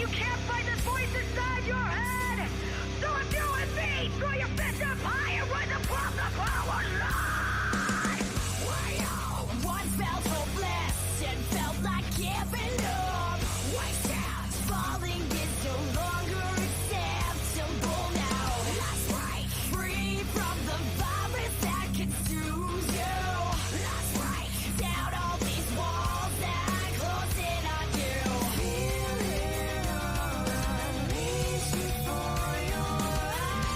you can't fight this voice inside your head. So if you and me, throw your fist up high and rise above the power line. We all once felt hopeless and felt like giving up. Wasted, falling is no longer acceptable now. Let's break free from the virus that consumes you. Let's break down all these walls that close in on you. Feeling all unleash before your eyes.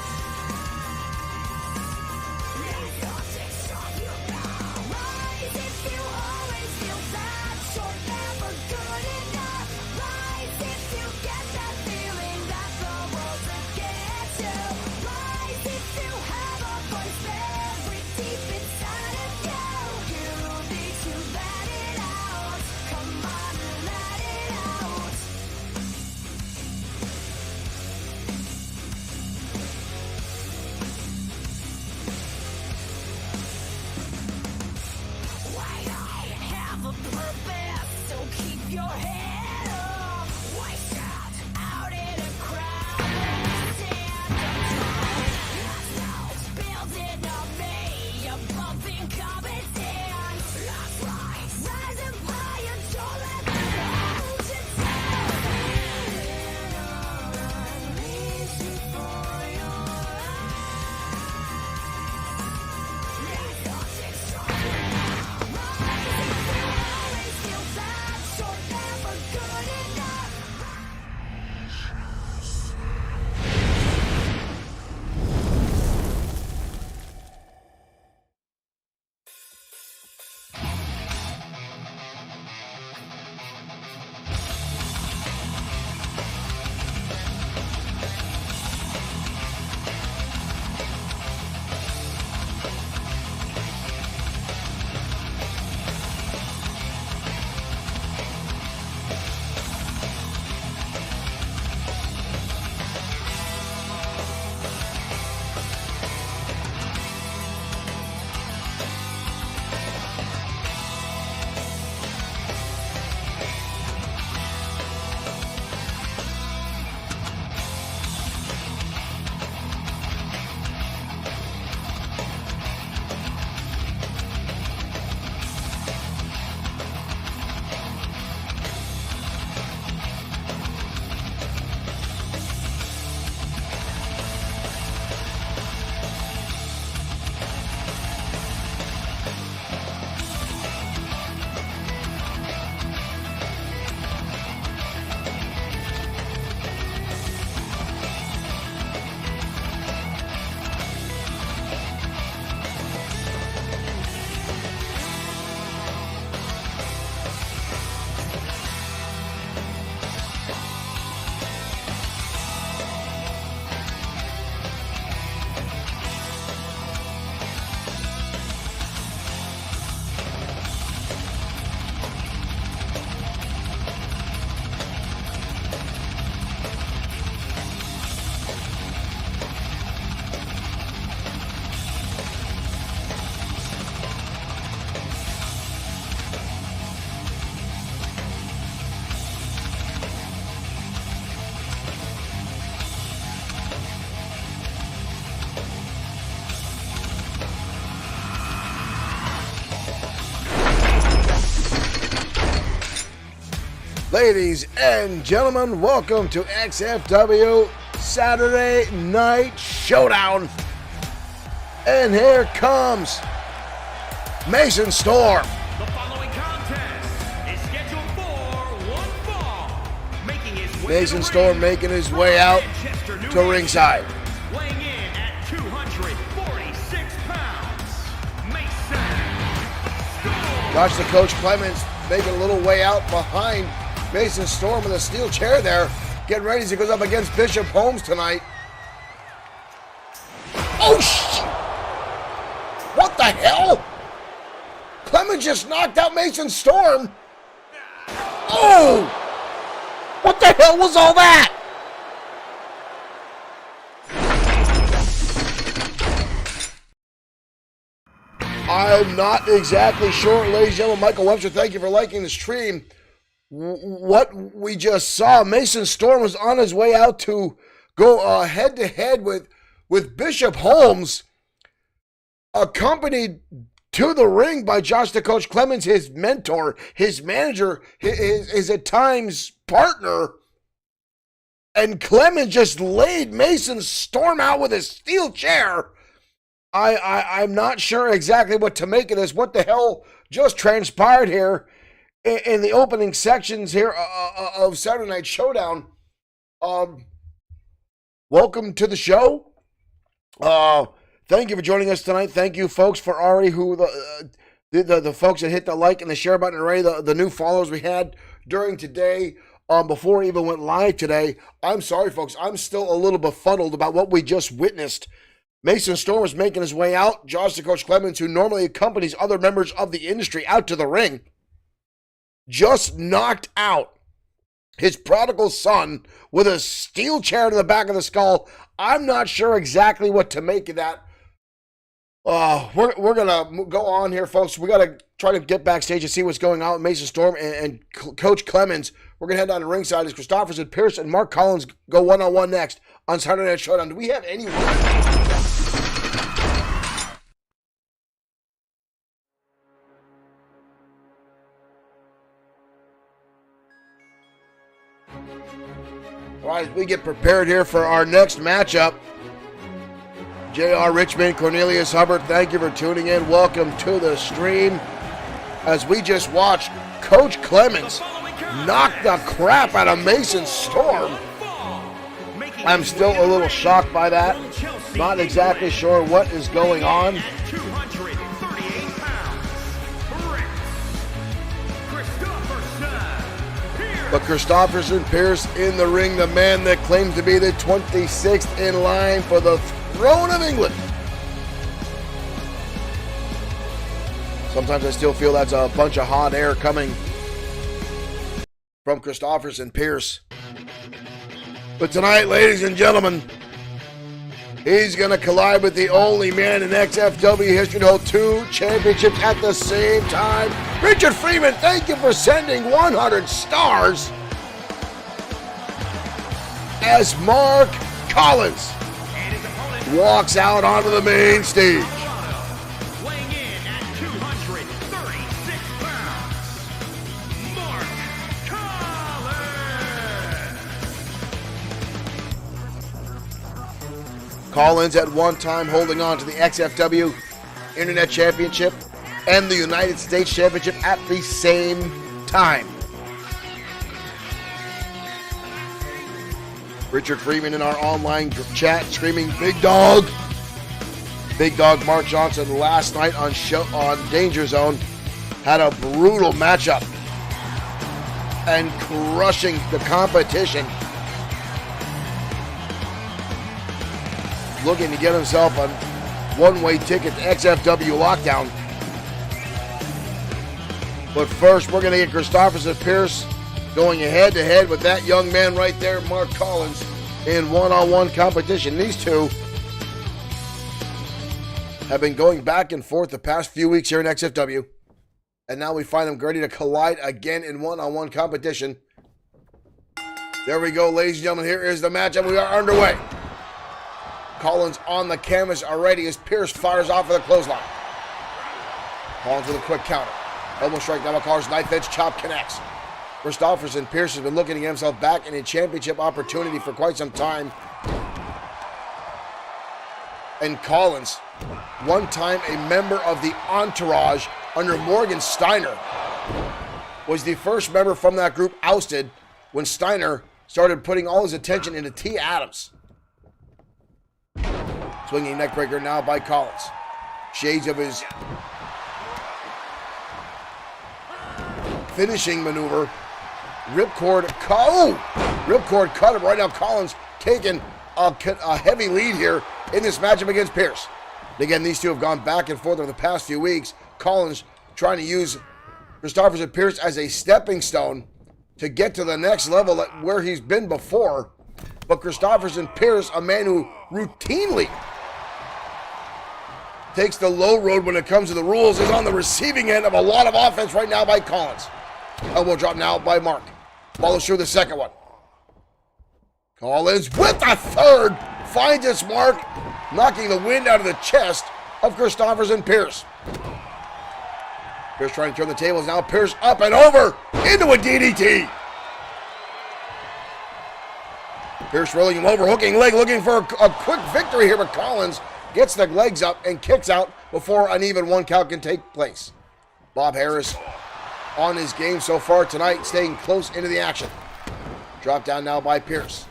There's nothing strong you now. Rise if you always feel that you're never good enough. Rise if you get that feeling that the world's against you. Rise if you have a voice buried deep inside of you. You need to let it out. Come on, let it out. Why I have a purpose, so keep your head up. Waste out in a crowd, stand up, building on me, above incompetence. Let's rise up high and don't let the hold you down. Feeling all unleash before your eyes. There's nothing stronger now. Rise if you always feel that you're never good enough. Ladies and gentlemen, welcome to XFW Saturday Night Showdown. And here comes Mason Storm. The following contest is scheduled for one fall. Making his way Mason to the Storm ring making his from way out Manchester, New to Hampshire, ringside. weighing in at 246 pounds, Mason Storm. Watch the Coach Clemens making a little way out behind Mason Storm in the steel chair there. Getting ready as he goes up against Bishop Holmes tonight. Oh, what the hell? Clemens just knocked out Mason Storm. Oh! What the hell was all that? I'm not exactly sure, ladies and gentlemen. Michael Webster, thank you for liking the stream. what we just saw. Mason Storm was on his way out to go head-to-head with Bishop Holmes, accompanied to the ring by Josh the Coach Clemens, his mentor, his manager, his at times partner. And Clemens just laid Mason Storm out with a steel chair. I'm not sure exactly what to make of this. What the hell just transpired here in the opening sections here of Saturday Night Showdown. Welcome to the show. Thank you for joining us tonight. Thank you, folks, for already the folks that hit the like and the share button already, the new followers we had during today, before we even went live today. I'm sorry, folks. I'm still a little befuddled about what we just witnessed. Mason Storm was making his way out. Josh the Coach Clemens, who normally accompanies other members of the industry out to the ring, just knocked out his prodigal son with a steel chair to the back of the skull. I'm not sure exactly what to make of that. We're going to go on here, folks. We got to try to get backstage and see what's going on with Mason Storm and Coach Clemens. We're going to head down to ringside as Christopherson, Pierce, and Mark Collins go one-on-one next on Saturday Night Showdown. Do we have anyone? All right, as we get prepared here for our next matchup, J.R. Richmond, Cornelius Hubbard, thank you for tuning in. Welcome to the stream. As we just watched Coach Clemens knock the crap out of Mason Storm. I'm still a little shocked by that. Not exactly sure what is going on. But Christopherson, Pierce in the ring, the man that claims to be the 26th in line for the throne of England. Sometimes I still feel that's a bunch of hot air coming from Christopherson, Pierce. But tonight, ladies and gentlemen, he's going to collide with the only man in XFW history to hold 2 championships at the same time. Richard Freeman, thank you for sending 100 stars. As Mark Collins walks out onto the main stage. Weighing in at 236 pounds, Mark Collins. Collins at one time holding on to the XFW Internet Championship and the United States Championship at the same time. Richard Freeman in our online chat screaming "Big Dog." Big Dog Mark Johnson last night on Danger Zone had a brutal matchup and crushing the competition. Looking to get himself a one-way ticket to XFW Lockdown. But first, we're going to get Christopherson Pierce going head-to-head with that young man right there, Mark Collins, in one-on-one competition. These two have been going back and forth the past few weeks here in XFW, and now we find them ready to collide again in one-on-one competition. There we go, ladies and gentlemen. Here is the matchup. We are underway. Collins on the canvas already as Pierce fires off with a clothesline. Collins with a quick counter. Elbow strike, double collars, knife edge, chop connects. Christopherson Pierce has been looking to get himself back in a championship opportunity for quite some time. And Collins, one time a member of the Entourage under Morgan Steiner, was the first member from that group ousted when Steiner started putting all his attention into T. Adams. Swinging neckbreaker now by Collins. Shades of his finishing maneuver. Ripcord cut him right now. Collins taking a heavy lead here in this matchup against Pierce. And again, these two have gone back and forth over the past few weeks. Collins trying to use Christopherson Pierce as a stepping stone to get to the next level at where he's been before. But Christopherson Pierce, a man who routinely takes the low road when it comes to the rules, is on the receiving end of a lot of offense right now by Collins. Elbow drop now by Mark. Follows through the second one. Collins with the third. Finds its mark. Knocking the wind out of the chest of Christopherson Pierce. Pierce trying to turn the tables now. Pierce up and over into a DDT. Pierce rolling him over, hooking leg, looking for a quick victory here, but Collins gets the legs up and kicks out before an even 1 count can take place. Bob Harris on his game so far tonight, staying close into the action. Drop down now by Pierce.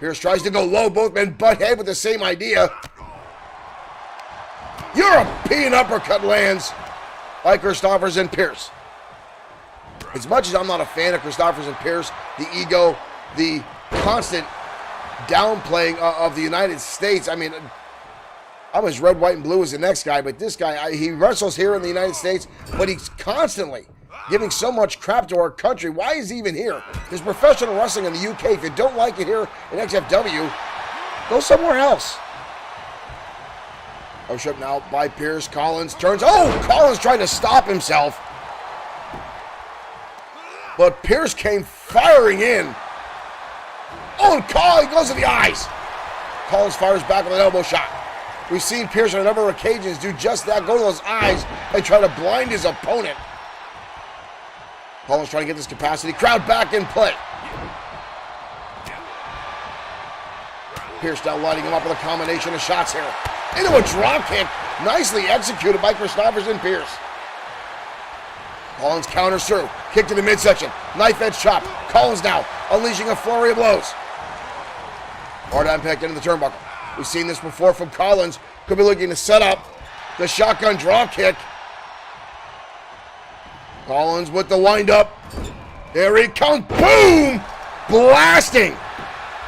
Pierce tries to go low, both men butt head with the same idea. European uppercut lands by Christopherson Pierce. As much as I'm not a fan of Christopherson Pierce, the ego, the constant downplaying of the United States, I mean, I'm as red, white, and blue as the next guy, but this guy, he wrestles here in the United States, but he's constantly giving so much crap to our country. Why is he even here? There's professional wrestling in the UK. If you don't like it here in XFW, go somewhere else. Push up now by Pierce. Collins turns. Oh, Collins trying to stop himself. But Pierce came firing in. Oh, and Collins goes to the eyes. Collins fires back with an elbow shot. We've seen Pierce on a number of occasions do just that. Go to those eyes and try to blind his opponent. Collins trying to get this capacity. Crowd back in play. Pierce now lighting him up with a combination of shots here. Into a drop kick. Nicely executed by Christopherson Pierce. Collins counters through. Kick to the midsection. Knife edge chop. Collins now unleashing a flurry of blows. Hard impact into the turnbuckle. We've seen this before from Collins. Could be looking to set up the shotgun drop kick. Collins with the windup. Here he comes. Boom! Blasting.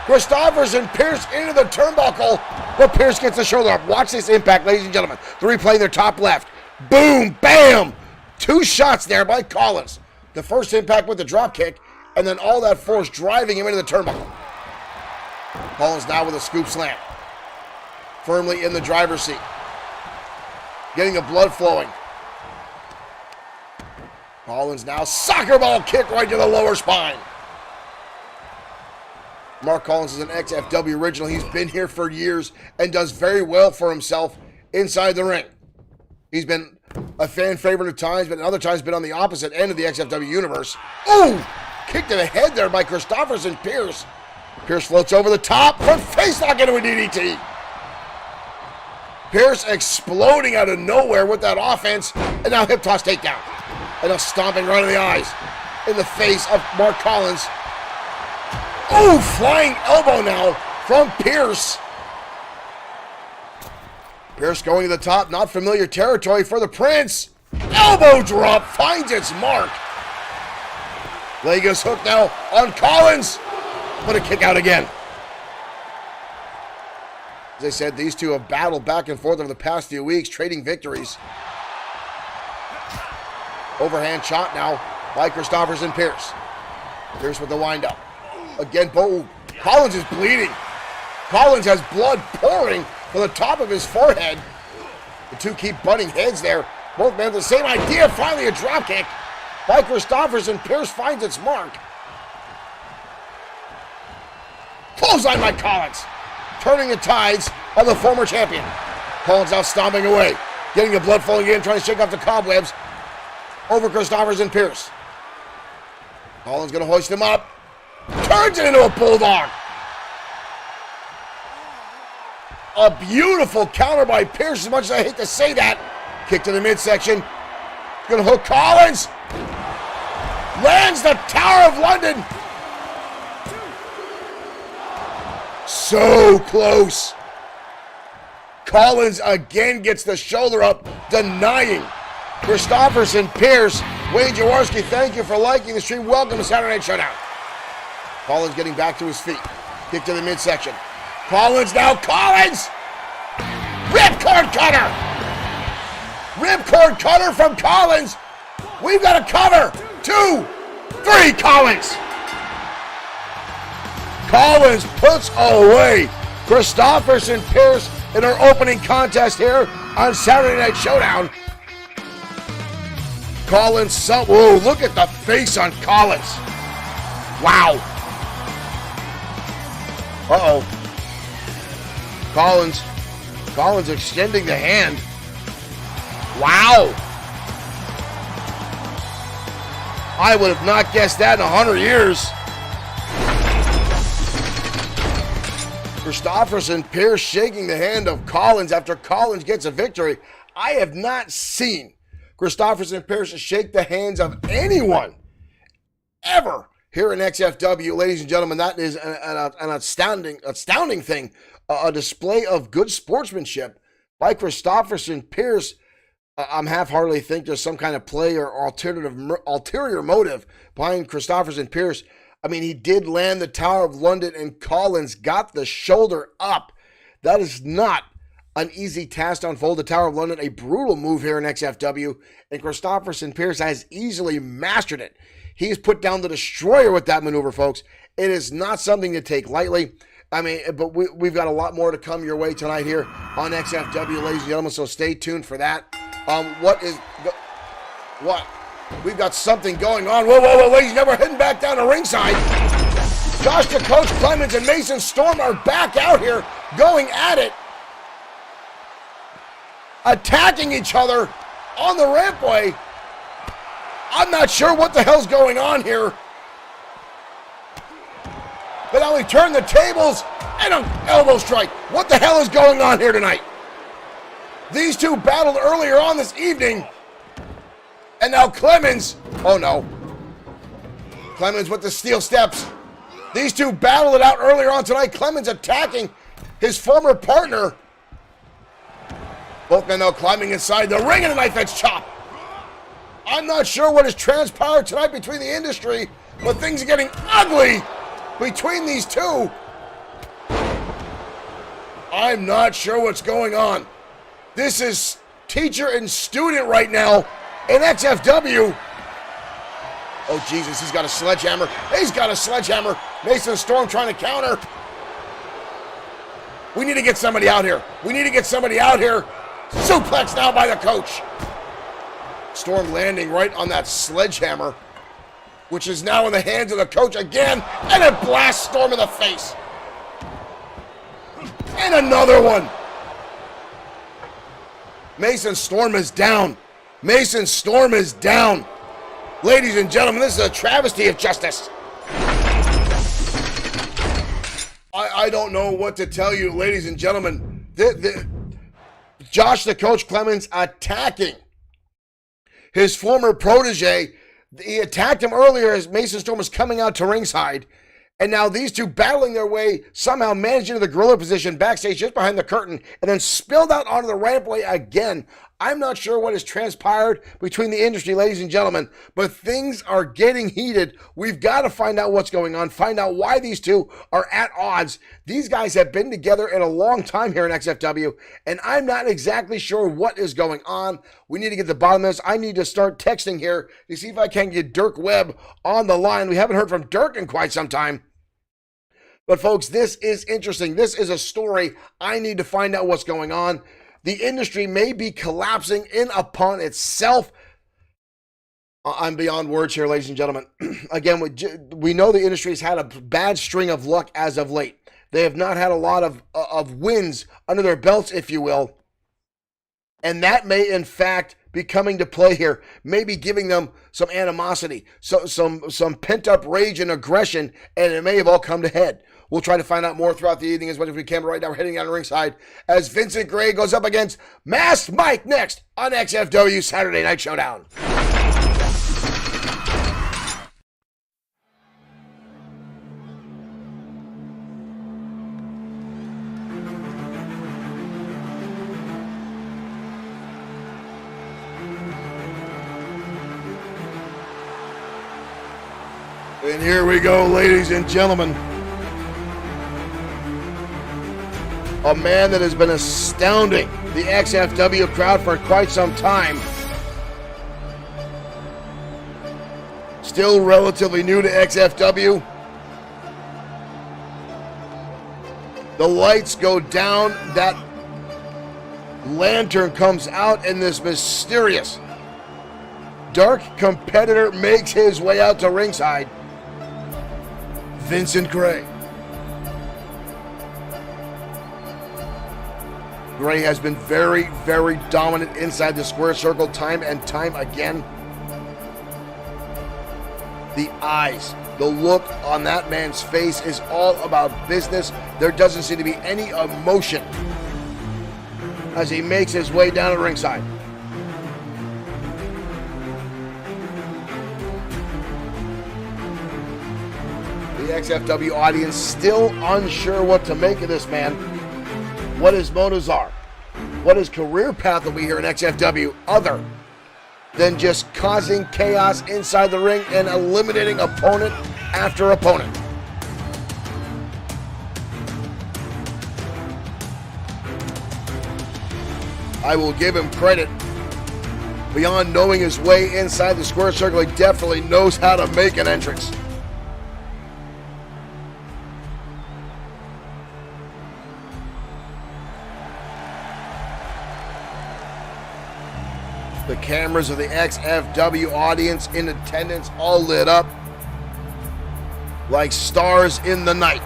Christopherson Pierce into the turnbuckle. But Pierce gets the shoulder up. Watch this impact, ladies and gentlemen. The replay in their top left. Boom! Bam! 2 shots there by Collins. The first impact with the drop kick, and then all that force driving him into the turnbuckle. Collins now with a scoop slam. Firmly in the driver's seat. Getting the blood flowing. Collins now soccer ball kick right to the lower spine. Mark Collins is an XFW original. He's been here for years and does very well for himself inside the ring. He's been a fan favorite at times, but at other times been on the opposite end of the XFW universe. Ooh! Kick to the head there by Christopherson Pierce. Pierce floats over the top. Front face lock into a DDT. Pierce exploding out of nowhere with that offense. And now hip toss takedown. And a stomping right in the eyes. In the face of Mark Collins. Ooh, flying elbow now from Pierce. Pierce going to the top. Not familiar territory for the Prince. Elbow drop finds its mark. Leg is hooked now on Collins. But a kick out again. As I said, these two have battled back and forth over the past few weeks, trading victories. Overhand shot now by Christopherson Pierce. Pierce with the windup. Again, boom. Collins is bleeding. Collins has blood pouring from the top of his forehead. The two keep butting heads there. Both men have the same idea. Finally a drop kick by Christopherson. Pierce finds its mark. Clothesline by Collins. Turning the tides of the former champion. Collins now stomping away. Getting the blood flowing in, trying to shake off the cobwebs over Christopherson Pierce. Collins going to hoist him up. Turns it into a bulldog. A beautiful counter by Pierce, as much as I hate to say that. Kick to the midsection. Going to hook Collins. Lands the Tower of London. So close. Collins again gets the shoulder up, denying Christopherson Pierce. Wayne Jaworski, thank you for liking the stream. Welcome to Saturday Night Showdown. Collins getting back to his feet. Kick to the midsection. Collins now. Collins! Ripcord cutter! Ripcord cutter from Collins. We've got a cover. 2, 3, Collins. Collins puts away Christopherson Pierce in our opening contest here on Saturday Night Showdown. Collins, whoa, look at the face on Collins. Wow. Uh-oh. Collins extending the hand. Wow. I would have not guessed that in 100 years. Christopherson, Pierce shaking the hand of Collins after Collins gets a victory. I have not seen Christopherson, Pierce shake the hands of anyone ever here in XFW. Ladies and gentlemen, that is an astounding thing. A display of good sportsmanship by Christopherson, Pierce. I'm half-heartedly think there's some kind of play or ulterior motive behind Christopherson, Pierce. I mean, he did land the Tower of London, and Collins got the shoulder up. That is not an easy task to unfold. The Tower of London, a brutal move here in XFW, and Christopherson, Pierce has easily mastered it. He's put down the destroyer with that maneuver, folks. It is not something to take lightly. I mean, but we've got a lot more to come your way tonight here on XFW, ladies and gentlemen, so stay tuned for that. What? We've got something going on. Whoa, ladies and gentlemen, we're heading back down to ringside. Josh the Coach Clemens and Mason Storm are back out here going at it, attacking each other on the rampway. I'm not sure what the hell's going on here. But now we turn the tables and an elbow strike. What the hell is going on here tonight? These two battled earlier on this evening. And now Clemens, oh no. Clemens with the steel steps. These two battled it out earlier on tonight. Clemens attacking his former partner. Both men now climbing inside the ring and a knife edge chop. I'm not sure what has transpired tonight between the industry, but things are getting ugly between these two. I'm not sure what's going on. This is teacher and student right now in XFW. Oh, Jesus, he's got a sledgehammer. He's got a sledgehammer. Mason Storm trying to counter. We need to get somebody out here. We need to get somebody out here. Suplex now by the coach. Storm landing right on that sledgehammer, which is now in the hands of the coach again, and it blasts Storm in the face. And another one. Mason Storm is down. Mason Storm is down. Ladies and gentlemen, this is a travesty of justice. I don't know what to tell you, ladies and gentlemen. Josh the Coach Clemens attacking his former protege. He attacked him earlier as Mason Storm was coming out to ringside. And now these two battling their way, somehow managed into the gorilla position backstage just behind the curtain, and then spilled out onto the rampway again. I'm not sure what has transpired between the industry, ladies and gentlemen, but things are getting heated. We've got to find out what's going on, find out why these two are at odds. These guys have been together in a long time here in XFW, and I'm not exactly sure what is going on. We need to get the bottom of this. I need to start texting here to see if I can get Dirk Webb on the line. We haven't heard from Dirk in quite some time. But folks, this is interesting. This is a story. I need to find out what's going on. The industry may be collapsing in upon itself. I'm beyond words here, ladies and gentlemen. Again, we know the industry has had a bad string of luck as of late. They have not had a lot of wins under their belts, if you will. And that may, in fact, be coming to play here, maybe giving them some animosity, some pent-up rage and aggression, and it may have all come to head. We'll try to find out more throughout the evening as much as we can, but right now we're heading down to ringside as Vincent Gray goes up against Masked Mike next on XFW Saturday Night Showdown. And here we go, ladies and gentlemen. A man that has been astounding the XFW crowd for quite some time. Still relatively new to XFW. The lights go down. That lantern comes out, and this mysterious dark competitor makes his way out to ringside. Vincent Gray. Gray has been very, very dominant inside the square circle time and time again. The eyes, the look on that man's face is all about business. There doesn't seem to be any emotion as he makes his way down to ringside. The XFW audience still unsure what to make of this man, what his motives are, what his career path will be here in XFW, other than just causing chaos inside the ring and eliminating opponent after opponent. I will give him credit. Beyond knowing his way inside the square circle, he definitely knows how to make an entrance. The cameras of the XFW audience in attendance all lit up like stars in the night.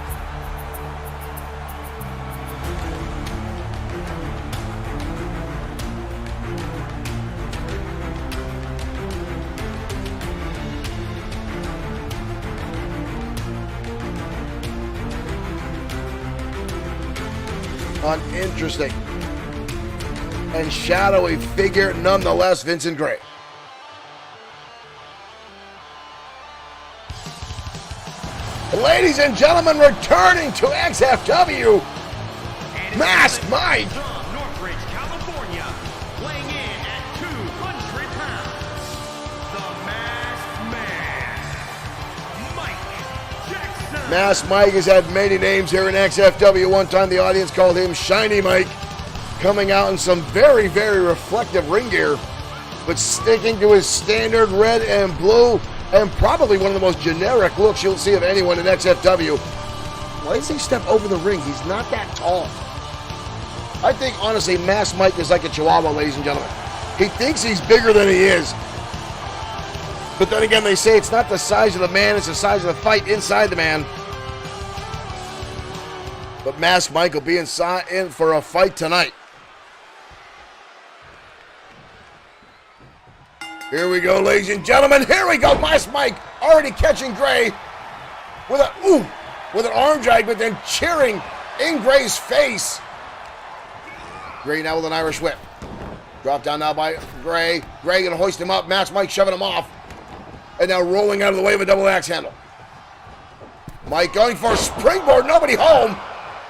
Uninteresting and shadowy figure nonetheless, Vincent Gray. Ladies and gentlemen, returning to XFW, Masked Mike. From Northridge, California, weighing in at 200 pounds, the Masked Man, Mike Jackson. Masked Mike has had many names here in XFW. One time the audience called him Shiny Mike, coming out in some very, very reflective ring gear, but sticking to his standard red and blue, and probably one of the most generic looks you'll see of anyone in XFW. Why does he step over the ring? He's not that tall. I think, honestly, Masked Mike is like a chihuahua, ladies and gentlemen. He thinks he's bigger than he is. But then again, they say it's not the size of the man, it's the size of the fight inside the man. But Masked Mike will be in for a fight tonight. Here we go, ladies and gentlemen. Here we go. Masked Mike already catching Gray with an arm drag, but then cheering in Gray's face. Gray now with an Irish whip. Drop down now by Gray. Gray gonna hoist him up. Masked Mike shoving him off. And now rolling out of the way of a double axe handle. Mike going for a springboard. Nobody home.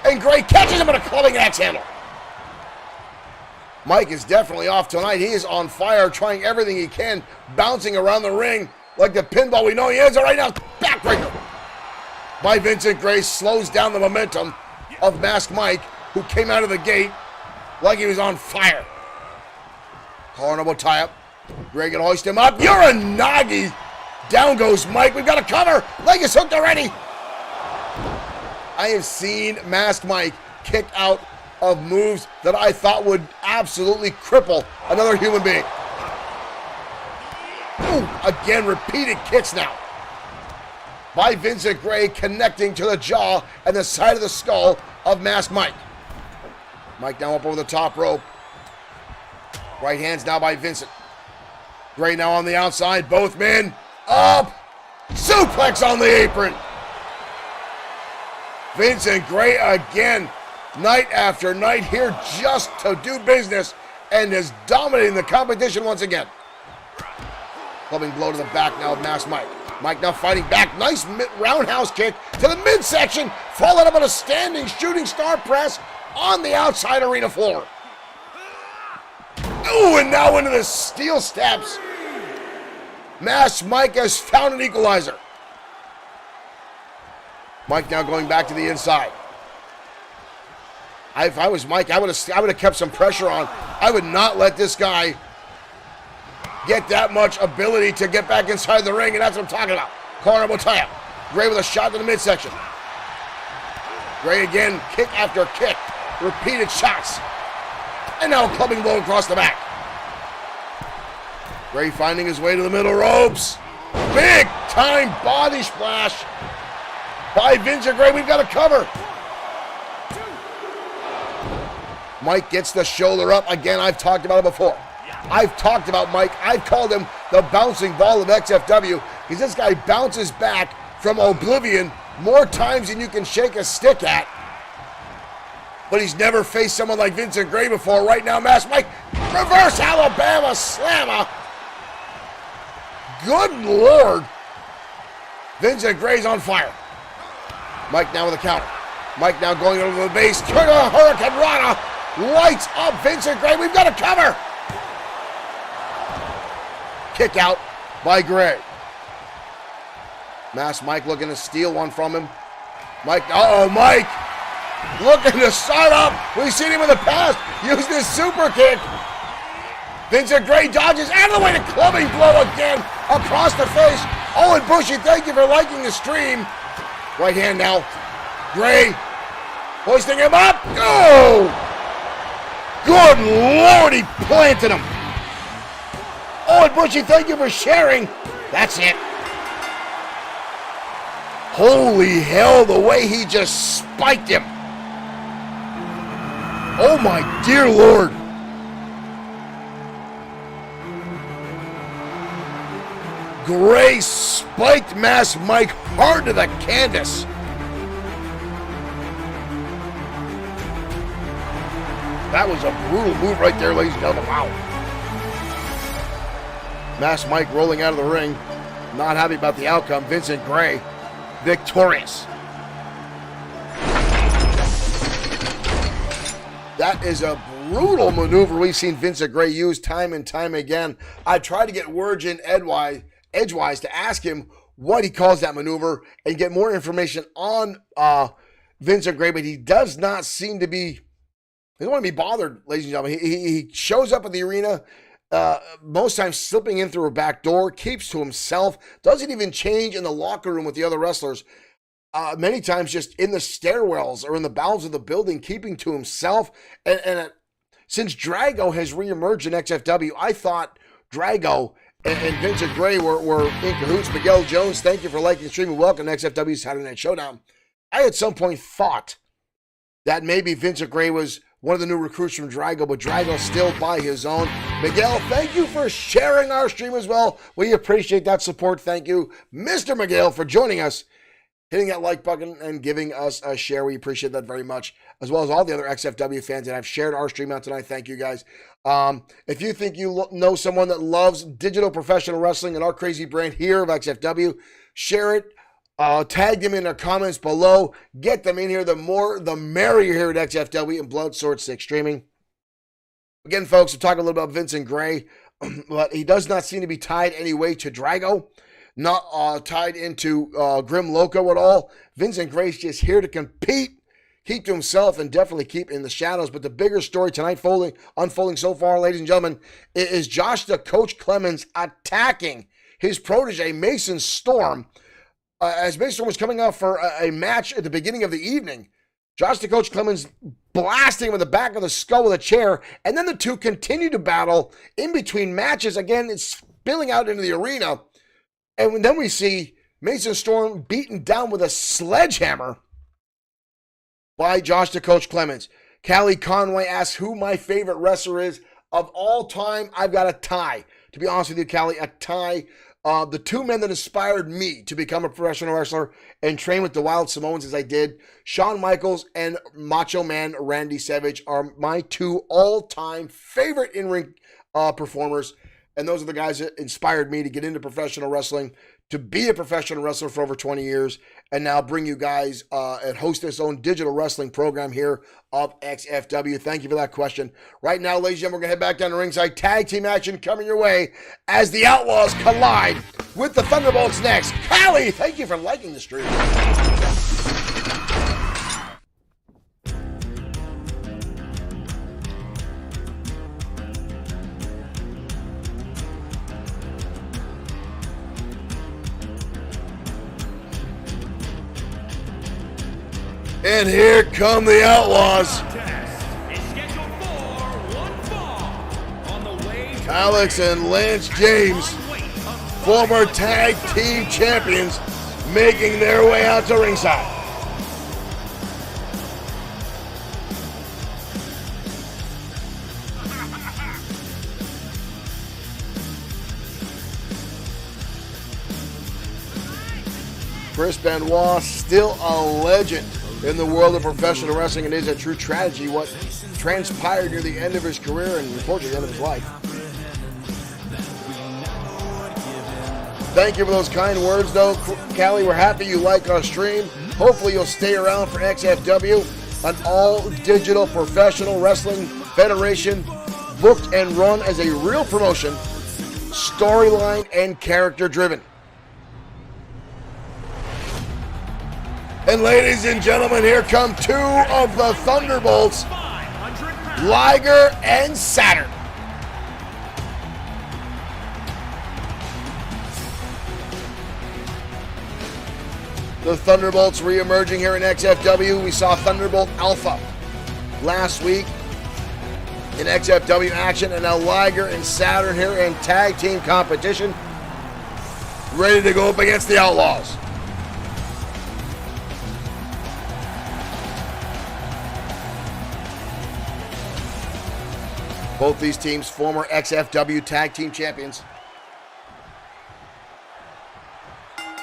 And Gray catches him with a clubbing axe handle. Mike is definitely off tonight. He is on fire, trying everything he can, bouncing around the ring like the pinball we know he is. All right, now, backbreaker by Vincent Gray slows down the momentum of Masked Mike, who came out of the gate like he was on fire. Horrible tie-up. Gray can hoist him up. You're a nagi. Down goes Mike. We've got a cover. Leg is hooked already. I have seen Masked Mike kick out of moves that I thought would absolutely cripple another human being. Ooh, again, repeated kicks now by Vincent Gray, connecting to the jaw and the side of the skull of Masked Mike. Mike now up over the top rope. Right hands now by Vincent. Gray now on the outside, both men up. Suplex on the apron. Vincent Gray again, night after night, here just to do business, and is dominating the competition once again. Clubbing blow to the back now of Masked Mike. Mike now fighting back. Nice roundhouse kick to the midsection, followed up on a standing shooting star press on the outside arena floor. Ooh, and now into the steel steps. Masked Mike has found an equalizer. Mike now going back to the inside. If I was Mike, I would have kept some pressure on. I would not let this guy get that much ability to get back inside the ring, and that's what I'm talking about. Horrible tie-up. Gray with a shot to the midsection. Gray again, kick after kick. Repeated shots. And now a clubbing blow across the back. Gray finding his way to the middle ropes. Big time body splash by Vincent Gray. We've got a cover. Mike gets the shoulder up. Again, I've talked about it before. I've talked about Mike. I've called him the bouncing ball of XFW because this guy bounces back from oblivion more times than you can shake a stick at. But he's never faced someone like Vincent Gray before. Right now, Mass Mike, reverse Alabama slammer. Good Lord. Vincent Gray's on fire. Mike now with a counter. Mike now going over the base. Hurricane Rana lights up Vincent Gray. We've got a cover. Kick out by Gray. Mass Mike looking to steal one from him. Mike, Mike looking to start up. We've seen him in the past use this super kick. Vincent Gray dodges out of the way to clubbing blow again across the face. Owen Bushy, thank you for liking the stream. Right hand now. Gray hoisting him up. Oh! Good Lord, he planted him. Owen Bushy, thank you for sharing. That's it. Holy hell, the way he just spiked him. Oh my dear Lord. Gray spiked Mass Mike hard to the canvas. That was a brutal move right there, ladies and gentlemen. Wow. Mass Mike rolling out of the ring. Not happy about the outcome. Vincent Gray victorious. That is a brutal maneuver we've seen Vincent Gray use time and time again. I tried to get words in edgewise to ask him what he calls that maneuver and get more information on Vincent Gray, but he does not seem to be, he doesn't want to be bothered, ladies and gentlemen. He shows up at the arena, most times slipping in through a back door, keeps to himself, doesn't even change in the locker room with the other wrestlers. Many times just in the stairwells or in the bowels of the building, keeping to himself. And since Drago has reemerged in XFW, I thought Drago and Vincent Gray were in cahoots. Miguel Jones, thank you for liking the stream and welcome to XFW Saturday Night Showdown. I at some point thought that maybe Vincent Gray was one of the new recruits from Drago, but Drago's still by his own. Miguel, thank you for sharing our stream as well. We appreciate that support. Thank you, Mr. Miguel, for joining us, hitting that like button and giving us a share. We appreciate that very much, as well as all the other XFW fans that have shared our stream out tonight. Thank you, guys. If you think you know someone that loves digital professional wrestling and our crazy brand here of XFW, share it. Tag them in the comments below. Get them in here. The more, the merrier here at XFW and Bloodsword6 Streaming. Again, folks, we're talking a little about Vincent Gray, but he does not seem to be tied any way to Drago. Not tied into Grim Loco at all. Vincent Gray's just here to compete, keep to himself, and definitely keep in the shadows. But the bigger story tonight unfolding so far, ladies and gentlemen, is Josh the Coach Clemens attacking his protege, Mason Storm. As Mason Storm was coming out for a match at the beginning of the evening, Josh the Coach Clemens blasting him in the back of the skull with a chair, and then the two continue to battle in between matches. Again, it's spilling out into the arena. And then we see Mason Storm beaten down with a sledgehammer by Josh the Coach Clemens. Callie Conway asks who my favorite wrestler is of all time. I've got a tie. To be honest with you, Callie, a tie. The two men that inspired me to become a professional wrestler and train with the Wild Samoans as I did, Shawn Michaels and Macho Man Randy Savage, are my two all-time favorite in-ring performers. And those are the guys that inspired me to get into professional wrestling, to be a professional wrestler for over 20 years, and now bring you guys and host this own digital wrestling program here of XFW. Thank you for that question. Right now, ladies and gentlemen, we're going to head back down to ringside. Tag team action coming your way as the Outlaws collide with the Thunderbolts next. Callie, thank you for liking the stream. And here come the Outlaws. Contest is scheduled for one fall on the way to Alex and Lance James, former tag team champions, making their way out to ringside. Chris Benoit, still a legend in the world of professional wrestling, and it is a true tragedy what transpired near the end of his career and unfortunately the end of his life. Thank you for those kind words, though, Callie. We're happy you like our stream. Hopefully you'll stay around for XFW, an all-digital professional wrestling federation, booked and run as a real promotion, storyline and character-driven. And ladies and gentlemen, here come two of the Thunderbolts, Liger and Saturn. The Thunderbolts re-emerging here in XFW. We saw Thunderbolt Alpha last week in XFW action, and now Liger and Saturn here in tag team competition, ready to go up against the Outlaws. Both these teams, former XFW tag team champions.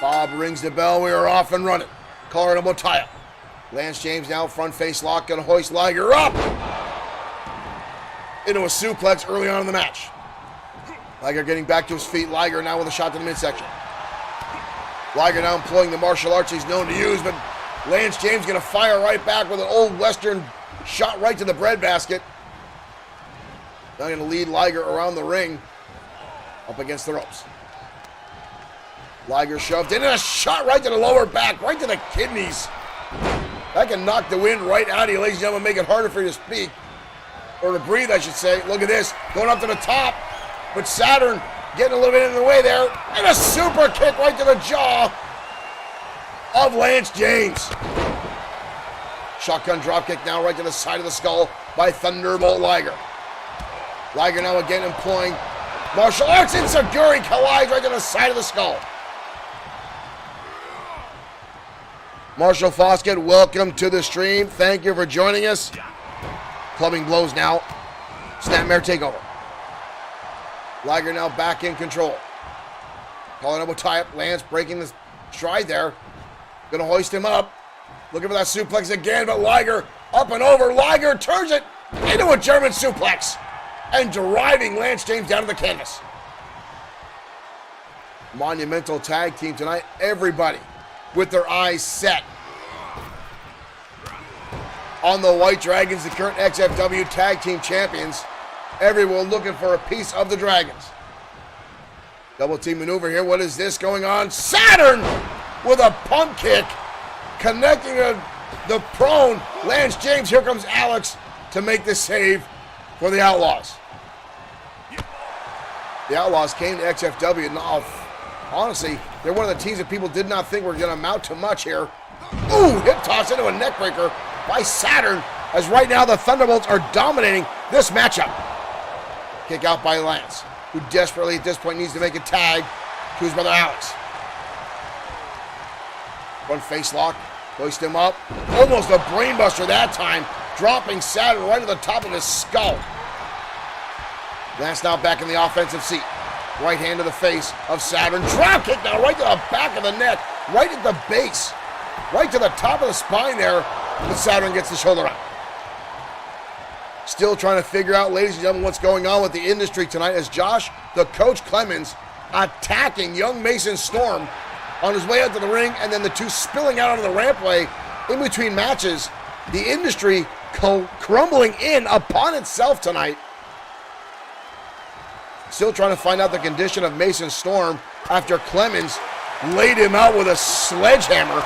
Bob rings the bell. We are off and running. Collar elbow tie up. Lance James now front face lock, gonna hoist Liger up into a suplex early on in the match. Liger getting back to his feet. Liger now with a shot to the midsection. Liger now employing the martial arts he's known to use, but Lance James gonna fire right back with an old Western shot right to the breadbasket. Now going to lead Liger around the ring, up against the ropes. Liger shoved in, and a shot right to the lower back, right to the kidneys. That can knock the wind right out of you, ladies and gentlemen, make it harder for you to speak, or to breathe, I should say. Look at this, going up to the top, but Saturn getting a little bit in the way there, and a super kick right to the jaw of Lance James. Shotgun dropkick now right to the side of the skull by Thunderbolt Liger. Liger now again employing martial arts. Enziguri collides right to the side of the skull. Marshall Foskett, welcome to the stream. Thank you for joining us. Clubbing blows now. Snapmare takeover. Liger now back in control. Calling elbow tie up. Lance breaking the stride there. Gonna hoist him up. Looking for that suplex again, but Liger up and over. Liger turns it into a German suplex and driving Lance James down to the canvas. Monumental tag team tonight. Everybody with their eyes set on the White Dragons, the current XFW tag team champions. Everyone looking for a piece of the Dragons. Double team maneuver here. What is this going on? Saturn with a pump kick, connecting the prone Lance James. Here comes Alex to make the save for the Outlaws. The Outlaws came to XFW, and honestly, they're one of the teams that people did not think were going to amount to much here. Ooh, hip toss into a neckbreaker by Saturn, as right now the Thunderbolts are dominating this matchup. Kick out by Lance, who desperately at this point needs to make a tag to his brother Alex. One face lock, hoist him up. Almost a brainbuster that time, dropping Saturn right to the top of his skull. Lance now back in the offensive seat. Right hand to the face of Saturn. Drop kick now right to the back of the neck. Right at the base. Right to the top of the spine there. But Saturn gets the shoulder up. Still trying to figure out, ladies and gentlemen, what's going on with the industry tonight as Josh, the Coach Clemens, attacking young Mason Storm on his way out to the ring, and then the two spilling out onto the rampway in between matches. The industry crumbling in upon itself tonight. Still trying to find out the condition of Mason Storm after Clemens laid him out with a sledgehammer.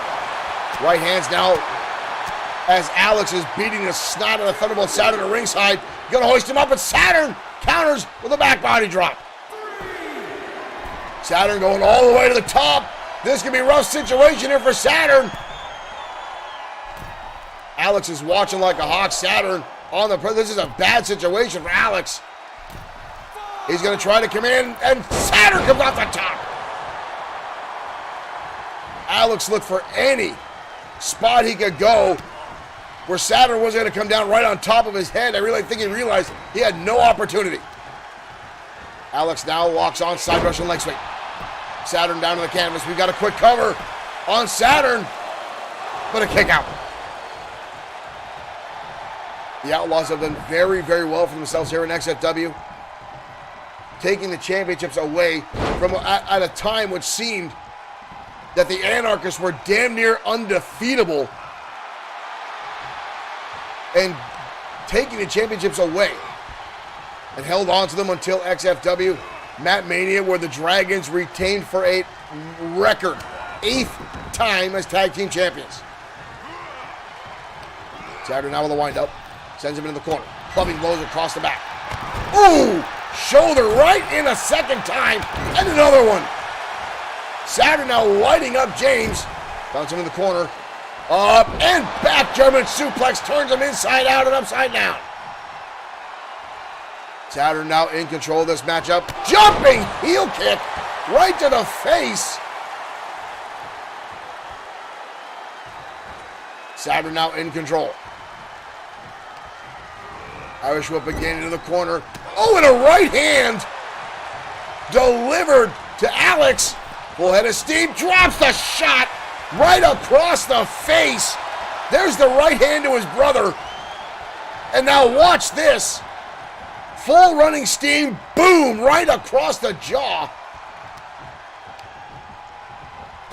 Right hands now as Alex is beating the snot of the Thunderbolt Saturn to ringside. Gonna hoist him up, but Saturn counters with a back body drop. Saturn going all the way to the top. This could be a rough situation here for Saturn. Alex is watching like a hawk. Saturn on the... This is a bad situation for Alex. He's going to try to come in, and Saturn comes off the top. Alex looked for any spot he could go where Saturn was going to come down right on top of his head. I really think he realized he had no opportunity. Alex now locks on side rush and leg sweep. Saturn down to the canvas. We've got a quick cover on Saturn, but a kick out. The Outlaws have done very, very well for themselves here in XFW, taking the championships away from at a time which seemed that the Anarchists were damn near undefeatable, and taking the championships away and held on to them until XFW Matt Mania, where the Dragons retained for a record 8th time as tag team champions. Saturn now with a wind up, sends him into the corner, clubbing blows across the back. Ooh, shoulder right in a second time, and another one. Saturn now lighting up James, bounce him in the corner, up and back German suplex, turns him inside out and upside down. Saturn now in control of this matchup. Jumping heel kick right to the face. Saturn now in control. Irish whip again into the corner. Oh, and a right hand delivered to Alex. Full head of steam, drops the shot right across the face. There's the right hand to his brother. And now watch this. Full running steam, boom, right across the jaw.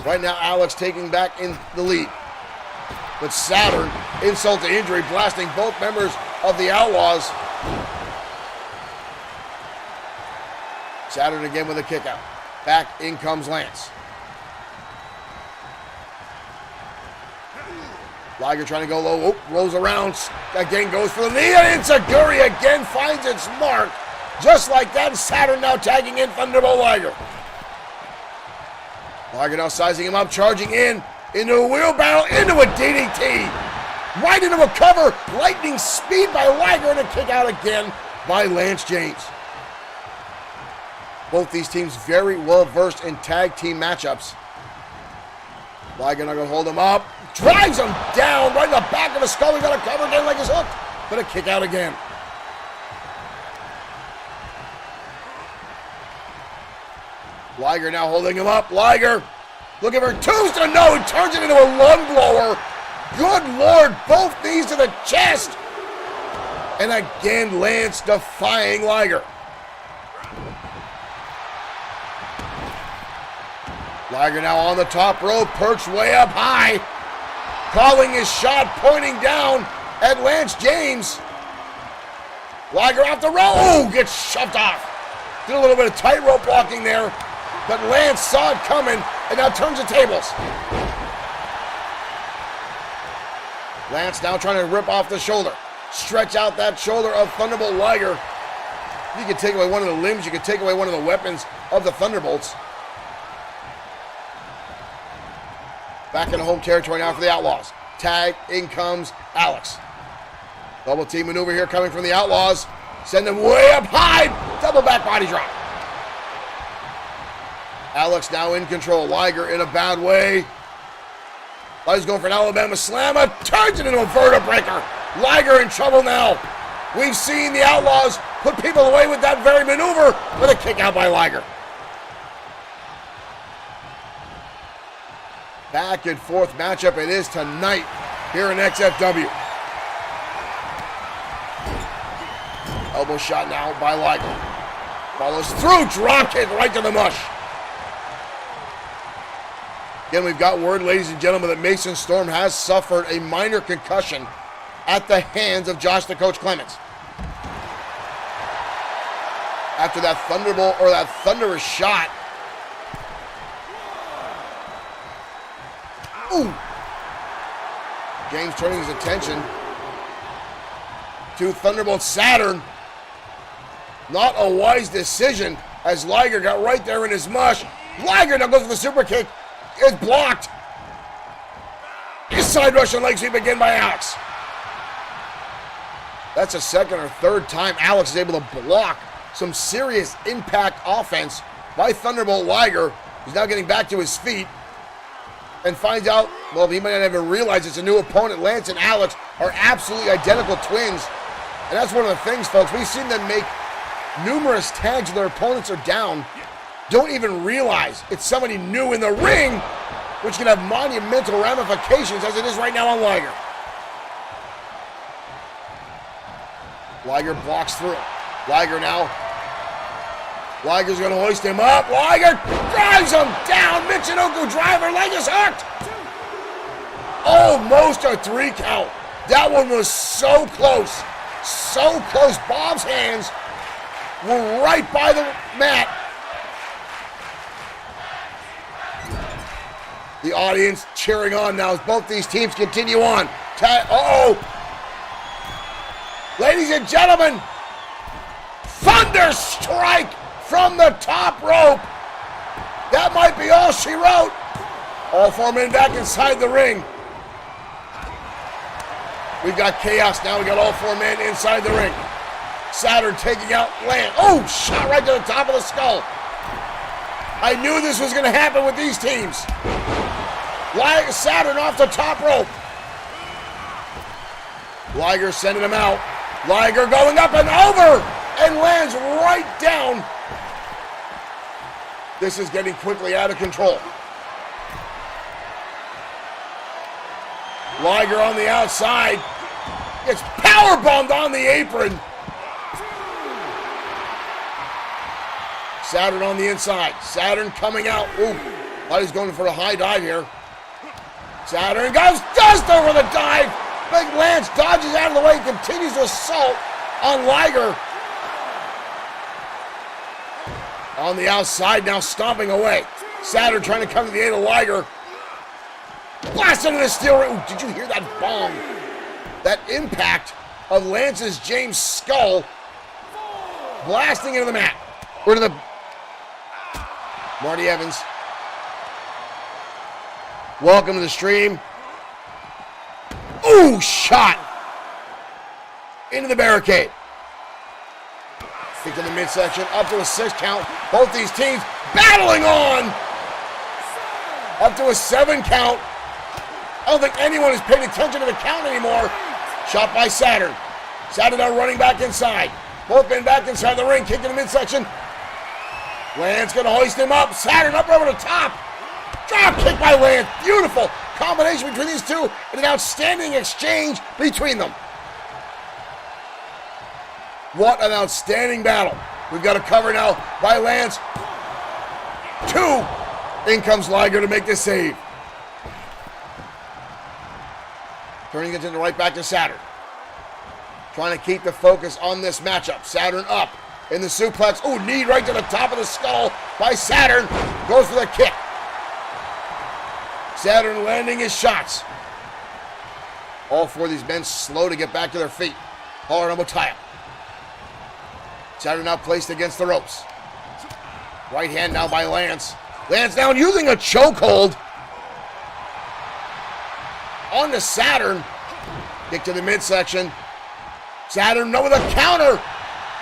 Right now, Alex taking back in the lead. But Saturn, insult to injury, blasting both members of the Outlaws. Saturn again with a kick out. Back in comes Lance. Liger trying to go low. Oh, rolls around. Again goes for the knee. And Enziguri again finds its mark. Just like that, Saturn now tagging in Thunderbolt Liger. Liger now sizing him up, charging in. Into a wheelbarrow, into a DDT. Right into a cover. Lightning speed by Liger and a kick out again by Lance James. Both these teams very well versed in tag team matchups. Liger now going to hold him up. Drives him down right in the back of the skull. He got a cover again like he's hooked. But a kick out again. Liger now holding him up. Liger looking for twos to no. He turns it into a lung blower. Good Lord. Both knees to the chest. And again, Lance defying Liger. Liger now on the top rope, perched way up high. Calling his shot, pointing down at Lance James. Liger off the rope. Oh, gets shoved off. Did a little bit of tightrope walking there, but Lance saw it coming and now turns the tables. Lance now trying to rip off the shoulder. Stretch out that shoulder of Thunderbolt Liger. You can take away one of the limbs, you can take away one of the weapons of the Thunderbolts. Back in the home territory now for the Outlaws. Tag, in comes Alex. Double team maneuver here coming from the Outlaws. Send them way up high. Double back body drop. Alex now in control. Liger in a bad way. Liger's going for an Alabama slammer. Turns it into a vertebreaker. Liger in trouble now. We've seen the Outlaws put people away with that very maneuver with a kick out by Liger. Back and forth matchup it is tonight here in XFW. Elbow shot now by Liger. Follows through, drop kick right to the mush. Again, we've got word, ladies and gentlemen, that Mason Storm has suffered a minor concussion at the hands of Josh the Coach Clements. After that thunderbolt, or that thunderous shot. Ooh. James turning his attention to Thunderbolt Saturn. Not a wise decision as Liger got right there in his mush. Liger now goes for the super kick. It's blocked. His side rush and leg sweep again by Alex. That's the second or third time Alex is able to block some serious impact offense by Thunderbolt Liger. He's now getting back to his feet and finds out, well, he might not even realize it's a new opponent. Lance and Alex are absolutely identical twins. And that's one of the things, folks. We've seen them make numerous tags when their opponents are down. Don't even realize it's somebody new in the ring, which can have monumental ramifications as it is right now on Liger. Liger blocks through. Liger's going to hoist him up. Liger drives him down. Michinoku driver. Leg is hooked. Almost a 3 count. That one was so close. So close. Bob's hands were right by the mat. The audience cheering on now as both these teams continue on. Ladies and gentlemen, Thunder Strike from the top rope. That might be all she wrote. All 4 men back inside the ring. We've got chaos now. We got all 4 men inside the ring. Saturn taking out Lance. Oh, shot right to the top of the skull. I knew this was going to happen with these teams. Saturn off the top rope. Liger sending him out. Liger going up and over and lands right down. This is getting quickly out of control. Liger on the outside gets powerbombed on the apron. Saturn on the inside. Saturn coming out. Ooh, thought he's going for a high dive here. Saturn goes just over the dive. Big Lance dodges out of the way, continues to assault on Liger. On the outside now, stomping away. Saturn trying to come to the aid of Liger. Blast into the steel ring. Ooh, did you hear that bomb? That impact of Lance's James skull blasting into the mat. Or to the Marty Evans. Welcome to the stream. Ooh, shot into the barricade. Kick to the midsection, up to a 6 count. Both these teams battling on. Up to a 7 count. I don't think anyone is paying attention to the count anymore. Shot by Saturn. Saturn now running back inside. Both men back inside the ring, kick to the midsection. Lance gonna hoist him up. Saturn up over the top. Drop kick by Lance. Beautiful combination between these two and an outstanding exchange between them. What an outstanding battle. We've got a cover now by Lance. 2. In comes Liger to make the save. Turning it right back to Saturn. Trying to keep the focus on this matchup. Saturn up in the suplex. Oh, knee right to the top of the skull by Saturn. Goes for the kick. Saturn landing his shots. All 4 of these men slow to get back to their feet. Hard on Motaya. Saturn now placed against the ropes. Right hand now by Lance. Lance now using a chokehold on to Saturn. Kick to the midsection. Saturn with a counter.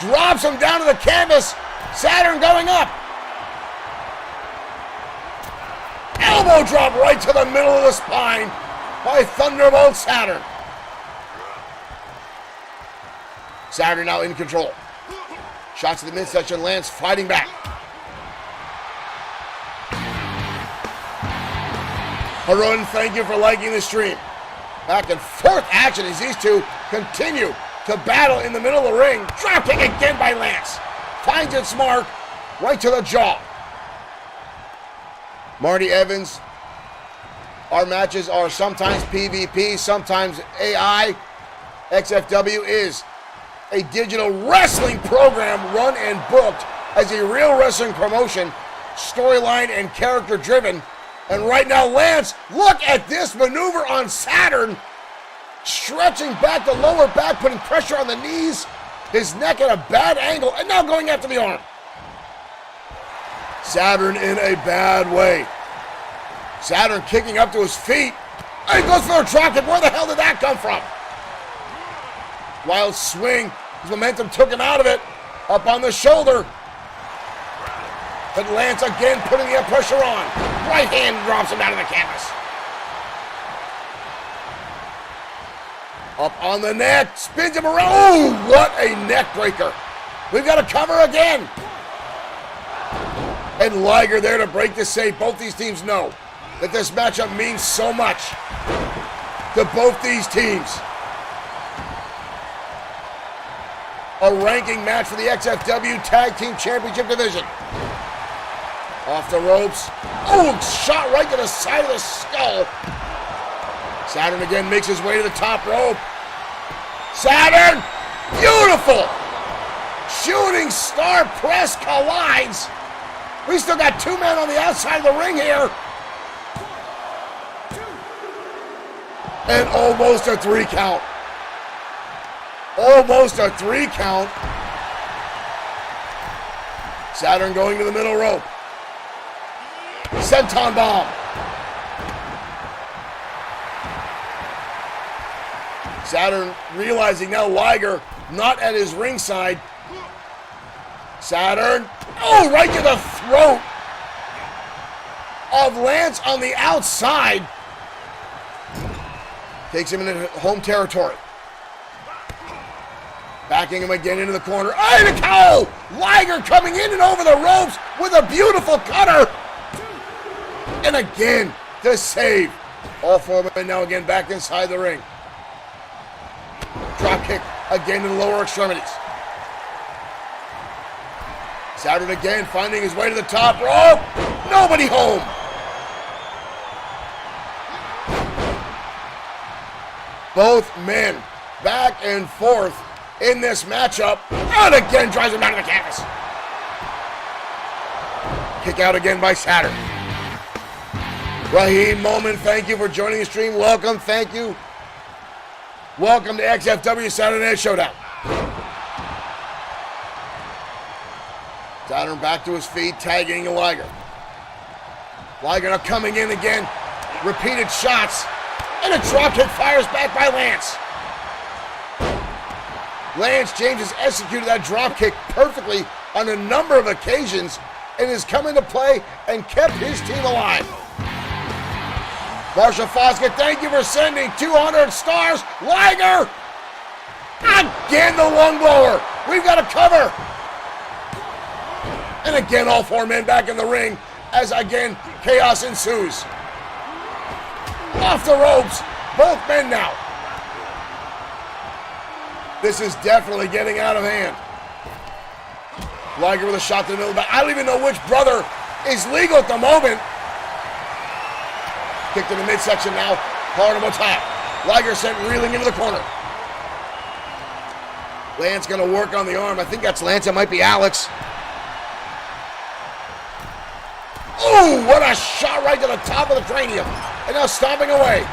Drops him down to the canvas. Saturn going up. Elbow drop right to the middle of the spine by Thunderbolt Saturn. Saturn now in control. Shots to the midsection. Lance fighting back. Harun, thank you for liking the stream. Back and forth action as these two continue to battle in the middle of the ring. Drop kick again by Lance. Finds its mark right to the jaw. Marty Evans. Our matches are sometimes PvP, sometimes AI. XFW is a digital wrestling program run and booked as a real wrestling promotion, storyline and character driven. And right now, Lance, look at this maneuver on Saturn. Stretching back the lower back, putting pressure on the knees. His neck at a bad angle, and now going after the arm. Saturn in a bad way. Saturn kicking up to his feet. And he goes for a drop kick. Where the hell did that come from? Wild swing. His momentum took him out of it. Up on the shoulder. But Lance again putting the pressure on. Right hand drops him out of the canvas. Up on the neck, spins him around. Oh, what a neck breaker. We've got to cover again. And Liger there to break the save. Both these teams know that this matchup means so much to both these teams. A ranking match for the XFW Tag Team Championship Division. Off the ropes. Oh, shot right to the side of the skull. Saturn again makes his way to the top rope. Saturn, beautiful. Shooting star press collides. We still got two men on the outside of the ring here. And almost a 3 count. Almost a 3 count. Saturn going to the middle rope. Senton bomb. Saturn realizing now Liger not at his ringside. Saturn, oh, right to the throat of Lance on the outside. Takes him into home territory. Backing him again into the corner. Oh, the cow! Liger coming in and over the ropes with a beautiful cutter. And again, the save. All four men now again back inside the ring. Drop kick again to the lower extremities. Saturn again finding his way to the top rope. Nobody home. Both men back and forth in this matchup. And again drives him out of the canvas. Kick out again by Saturn. Raheem Moman, thank you for joining the stream. Welcome, thank you. Welcome to XFW Saturday Night Showdown. Saturn back to his feet, tagging Liger. Liger now coming in again. Repeated shots. And a dropkick fires back by Lance. Lance James has executed that dropkick perfectly on a number of occasions and has come into play and kept his team alive. Marshall Foskett, thank you for sending 200 stars. Liger! Again the lung blower. We've got to cover. And again, all four men back in the ring as again, chaos ensues. Off the ropes, both men now. This is definitely getting out of hand. Liger with a shot to the middle of the back. I don't even know which brother is legal at the moment. Kicked in the midsection now. Hard on top. Liger sent reeling into the corner. Lance going to work on the arm. I think that's Lance. It might be Alex. Oh, what a shot right to the top of the cranium. And now stomping away.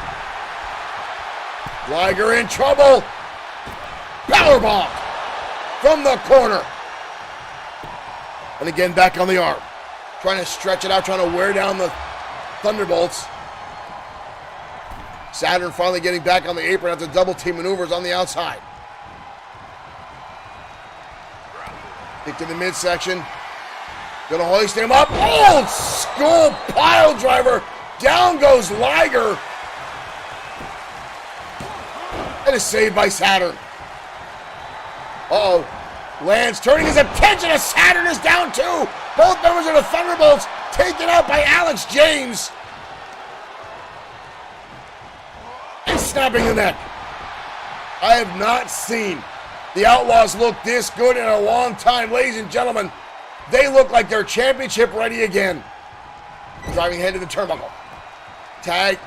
Liger in trouble. Powerbomb from the corner. And again, back on the arm. Trying to stretch it out, trying to wear down the Thunderbolts. Saturn finally getting back on the apron after double team maneuvers on the outside. Kick to the midsection. Gonna hoist him up. Oh, skull pile driver. Down goes Liger. And is saved by Saturn. Uh-oh. Lance turning his attention as Saturn is down too. Both members of the Thunderbolts taken out by Alex James. And snapping the neck. I have not seen the Outlaws look this good in a long time. Ladies and gentlemen, they look like they're championship ready again. Driving head to the turnbuckle. Tag.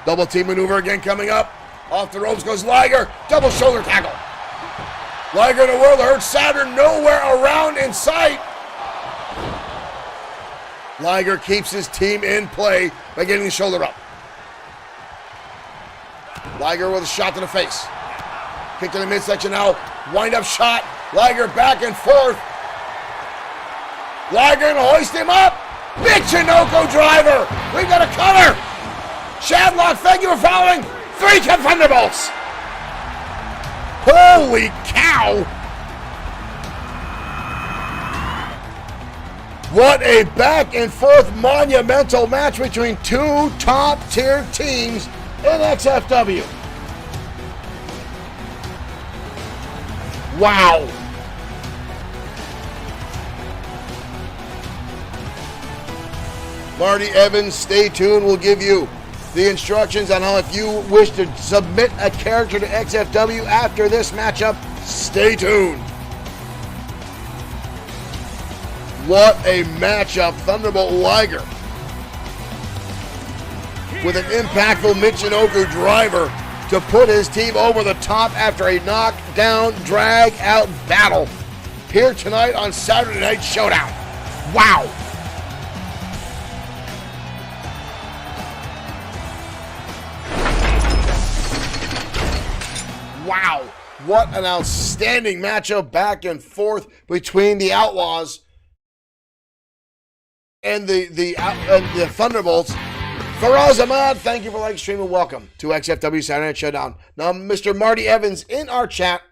Double team maneuver again coming up. Off the ropes goes Liger. Double shoulder tackle. Liger in a world hurt. Saturn nowhere around in sight. Liger keeps his team in play by getting the shoulder up. Liger with a shot to the face. Kick to the midsection now. Wind up shot. Liger back and forth. Liger gonna hoist him up. Michinoku driver. We've got a cover. Shadlock, thank you for following. 3 count Thunderbolts. Holy cow. What a back and forth monumental match between two top tier teams in XFW. Wow. Marty Evans, stay tuned. We'll give you the instructions on how, if you wish to submit a character to XFW after this matchup, stay tuned. What a matchup. Thunderbolt Liger with an impactful Michinoku driver to put his team over the top after a knockdown, drag out battle here tonight on Saturday Night Showdown. Wow. Wow. What an outstanding matchup back and forth between the Outlaws and the Thunderbolts. Faraz Ahmad, thank you for liking, streaming. Welcome to XFW Saturday Night Showdown. Now, Mr. Marty Evans in our chat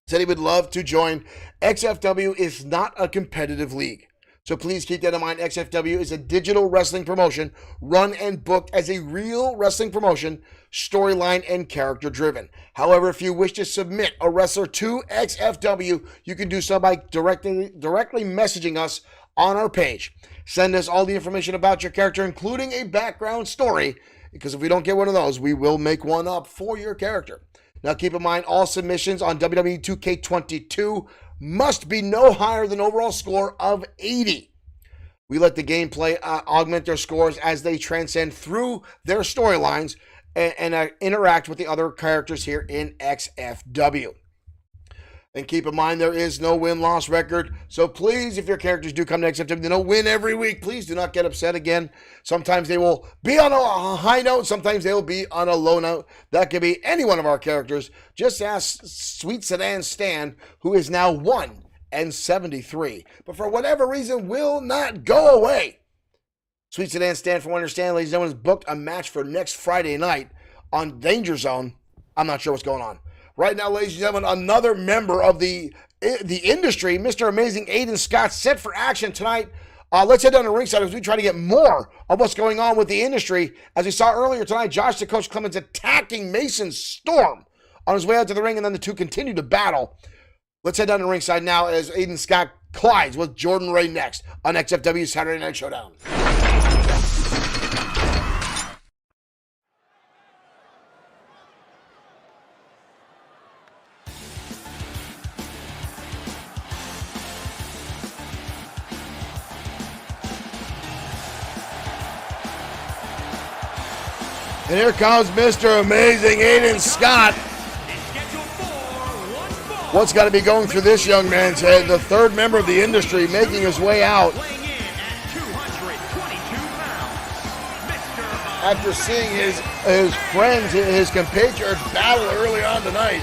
said he would love to join. XFW is not a competitive league, so please keep that in mind. XFW is a digital wrestling promotion run and booked as a real wrestling promotion, storyline and character driven. However, if you wish to submit a wrestler to XFW, you can do so by directly messaging us on our page. Send us all the information about your character, including a background story, because if we don't get one of those, we will make one up for your character. Now, keep in mind, all submissions on WWE 2K22 must be no higher than overall score of 80. We let the gameplay augment their scores as they transcend through their storylines and interact with the other characters here in XFW. And keep in mind, there is no win-loss record. So please, if your characters do come to XFW, they don't win every week. Please do not get upset again. Sometimes they will be on a high note. Sometimes they will be on a low note. That could be any one of our characters. Just ask Sweet Sedan Stan, who is now 1-73. But for whatever reason, will not go away. Sweet Sedan Stan, from what I understand, ladies and gentlemen, has booked a match for next Friday night on Danger Zone. I'm not sure what's going on. Right now, ladies and gentlemen, another member of the industry, Mr. Amazing Aiden Scott, set for action tonight. Let's head down to ringside as we try to get more of what's going on with the industry. As we saw earlier tonight, Josh the Coach Clemens attacking Mason Storm on his way out to the ring, and then the two continue to battle. Let's head down to ringside now as Aiden Scott collides with Jordan Ray next on XFW Saturday Night Showdown. And here comes Mr. Amazing Aiden Scott. What's got to be going through this young man's head? The third member of the industry making his way out after seeing his friends, his compatriots battle early on tonight.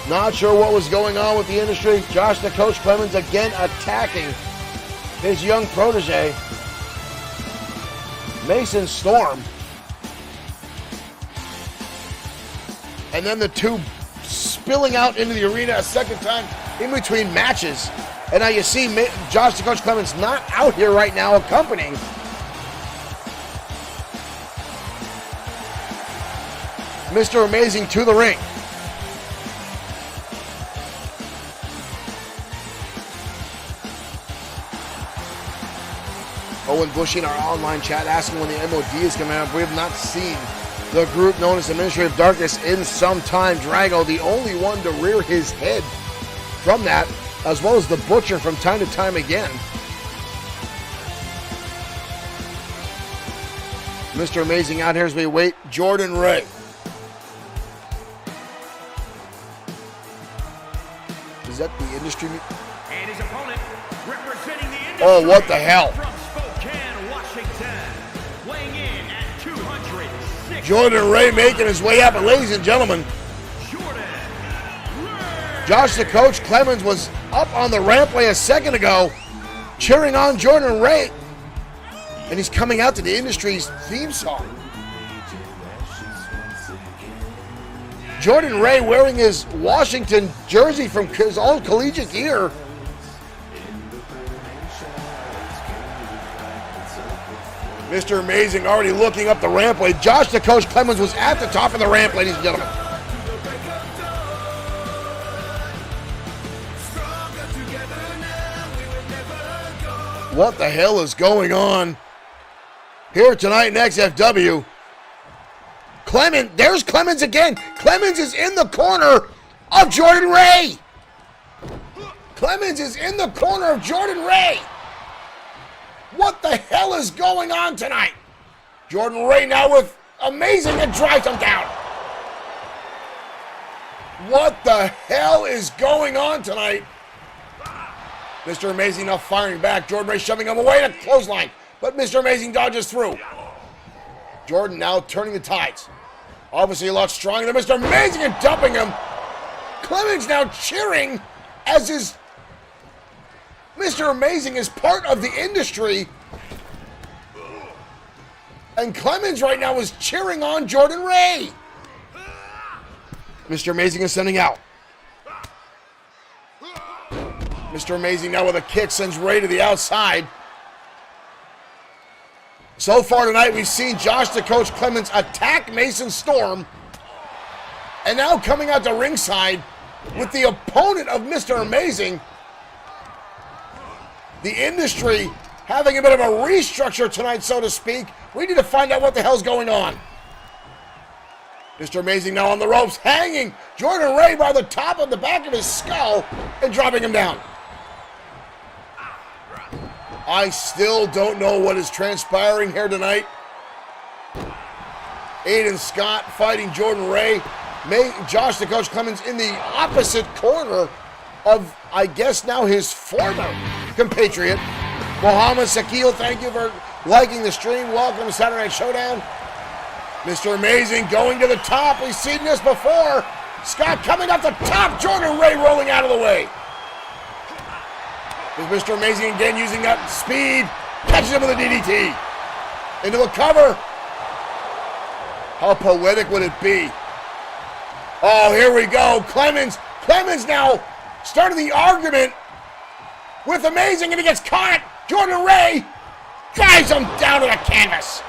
Not sure what was going on with the industry. Josh the Coach Clemens again attacking his young protege, Mason Storm. And then the two spilling out into the arena a second time in between matches. And now you see Josh the Coach Clemens not out here right now accompanying. Mr. Amazing to the ring. Owen Bush in our online chat asking when the MOD is coming out. We have not seen the group known as the Ministry of Darkness in some time. Drago, the only one to rear his head from that, as well as the Butcher from time to time again. Mr. Amazing out here as we wait Jordan Ray. Is that the industry? And his opponent, representing the industry. Oh, what the hell? From Spokane, Washington, weighing in at 206. Jordan Ray making his way up, and ladies and gentlemen, Jordan Ray. Josh the Coach Clemens was up on the rampway a second ago, cheering on Jordan Ray, and he's coming out to the industry's theme song. Jordan Ray wearing his Washington jersey from his old collegiate year. Mr. Amazing already looking up the rampway. Josh the Coach Clemens was at the top of the ramp, ladies and gentlemen. What the hell is going on here tonight in XFW? There's Clemens again. Clemens is in the corner of Jordan Ray. Clemens is in the corner of Jordan Ray. What the hell is going on tonight? Jordan Ray now with Amazing and drives him down. What the hell is going on tonight? Mr. Amazing now firing back. Jordan Ray shoving him away to clothesline. But Mr. Amazing dodges through. Jordan now turning the tides. Obviously a lot stronger than Mr. Amazing and dumping him. Clemens now cheering as his Mr. Amazing is part of the industry. And Clemens right now is cheering on Jordan Ray. Mr. Amazing is sending out. Mr. Amazing now with a kick sends Ray to the outside. So far tonight, we've seen Josh the Coach Clemens attack Mason Storm. And now coming out to ringside with the opponent of Mr. Amazing. The industry having a bit of a restructure tonight, so to speak. We need to find out what the hell's going on. Mr. Amazing now on the ropes, hanging Jordan Ray by the top of the back of his skull and dropping him down. I still don't know what is transpiring here tonight. Aiden Scott fighting Jordan Ray. Josh the Coach Clemens in the opposite corner of, I guess now, his former compatriot. Mohammed Sakil, thank you for liking the stream. Welcome to Saturday Night Showdown. Mr. Amazing going to the top. We've seen this before. Scott coming up the top. Jordan Ray rolling out of the way. With Mr. Amazing again using that speed. Catches him with a DDT. Into a cover. How poetic would it be? Oh, here we go. Clemens now starting the argument with Amazing, and he gets caught. Jordan Ray drives him down to the canvas.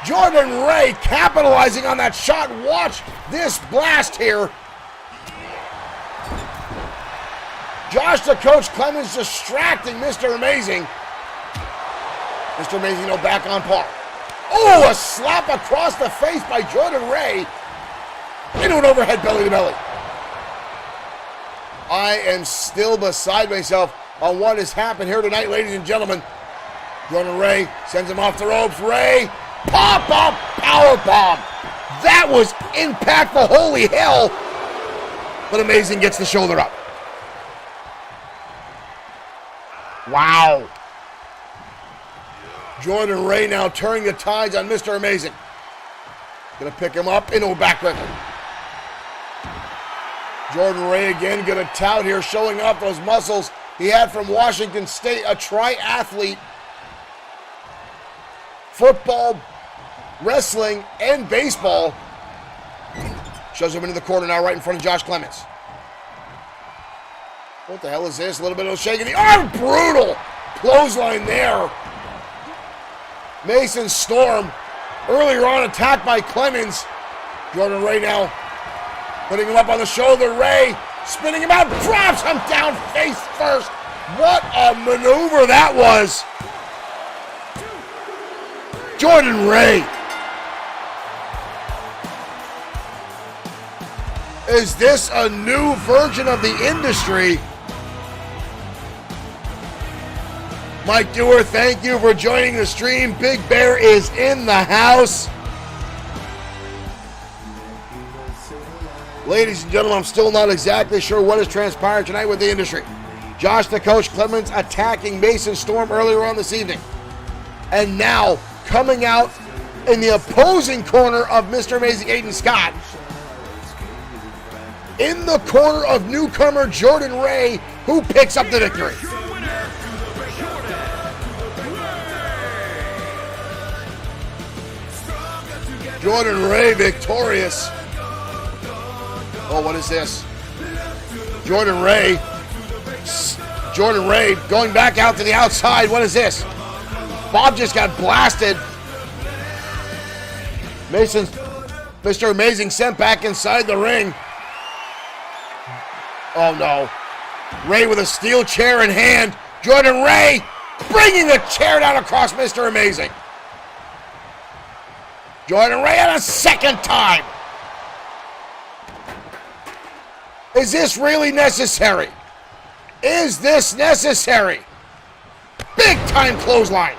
Jordan Ray capitalizing on that shot. Watch this blast here. Josh the Coach Clemens distracting Mr. Amazing. Mr. Amazing no back on par. Oh, a slap across the face by Jordan Ray into an overhead belly to belly. I am still beside myself on what has happened here tonight, ladies and gentlemen. Jordan Ray sends him off the ropes. Ray, pop-up powerbomb. That was impactful, holy hell. But Amazing gets the shoulder up. Wow. Jordan Ray now turning the tides on Mr. Amazing. Gonna pick him up into a backbreaker. Jordan Ray again gonna tout here, showing off those muscles he had from Washington State, a triathlete. Football, wrestling, and baseball. Shows him into the corner now, right in front of Josh Clemens. What the hell is this? A little bit of a shake in the arm. Brutal clothesline there. Mason Storm earlier on attacked by Clemens. Jordan Ray now putting him up on the shoulder. Ray spinning him out, drops him down face first. What a maneuver that was. Jordan Ray. Is this a new version of the industry? Mike Dewar, thank you for joining the stream. Big Bear is in the house. Ladies and gentlemen, I'm still not exactly sure what has transpired tonight with the industry. Josh the Coach Clemens attacking Mason Storm earlier on this evening. And now coming out in the opposing corner of Mr. Amazing Aiden Scott. In the corner of newcomer Jordan Ray, who picks up the victory. Jordan Ray victorious. Oh, what is this? Jordan Ray going back out to the outside. What is this? Bob just got blasted. Mr. Amazing sent back inside the ring. Oh no. Ray with a steel chair in hand. Jordan Ray bringing the chair down across Mr. Amazing. Jordan Ray at a second time. Is this really necessary? Is this necessary? Big time clothesline.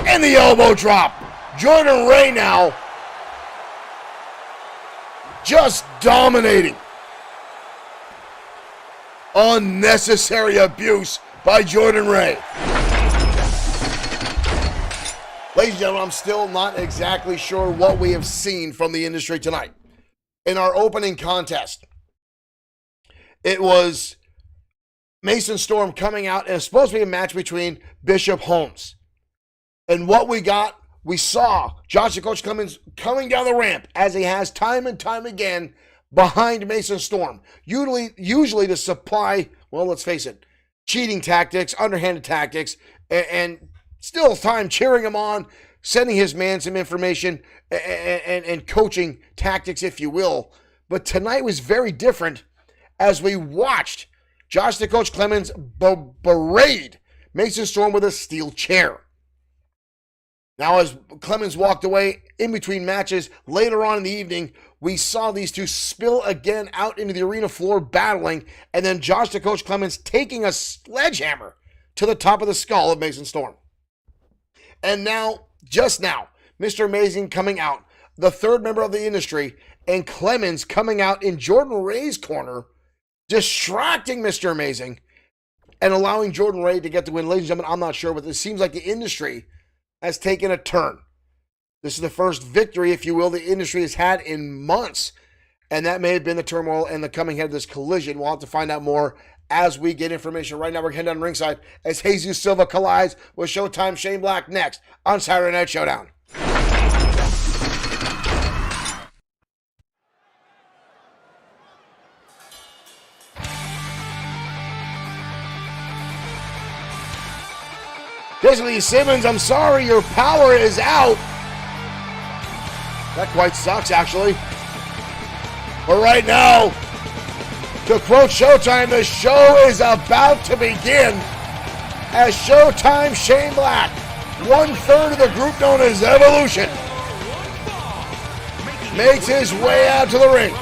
And the elbow drop. Jordan Ray now just dominating. Unnecessary abuse by Jordan Ray. Ladies and gentlemen, I'm still not exactly sure what we have seen from the industry tonight. In our opening contest, it was Mason Storm coming out, and it's supposed to be a match between Bishop Holmes. And what we saw Josh the Coach Clemens coming down the ramp, as he has time and time again, behind Mason Storm. Usually to supply, well, let's face it, cheating tactics, underhanded tactics, and still time cheering him on, sending his man some information, and coaching tactics, if you will. But tonight was very different as we watched Josh the Coach Clemens berate Mason Storm with a steel chair. Now, as Clemens walked away in between matches later on in the evening, we saw these two spill again out into the arena floor battling, and then Josh the Coach Clemens taking a sledgehammer to the top of the skull of Mason Storm. And now, just now, Mr. Amazing coming out, the third member of the industry, and Clemens coming out in Jordan Ray's corner, distracting Mr. Amazing and allowing Jordan Ray to get the win. Ladies and gentlemen, I'm not sure, but it seems like the industry has taken a turn. This is the first victory, if you will, the industry has had in months. And that may have been the turmoil and the coming head of this collision. We'll have to find out more as we get information. Right now, we're heading down ringside as Jesus Silva collides with Showtime Shane Black next on Saturday Night Showdown. Basically, Simmons, I'm sorry, your power is out. That quite sucks, actually. But right now, to quote Showtime, the show is about to begin as Showtime Shane Black, 1/3 of the group known as Evolution, makes his way out to the ring.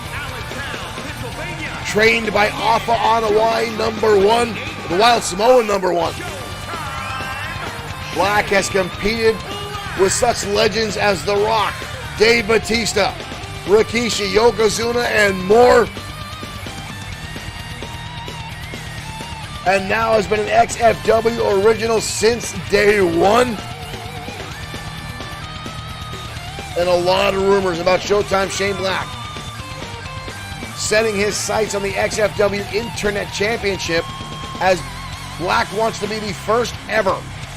Trained by Alpha Onawai #1, the Wild Samoan #1. Black has competed with such legends as The Rock, Dave Bautista, Rikishi, Yokozuna, and more. And now has been an XFW original since day one. And a lot of rumors about Showtime Shane Black setting his sights on the XFW Internet Championship, as Black wants to be the first ever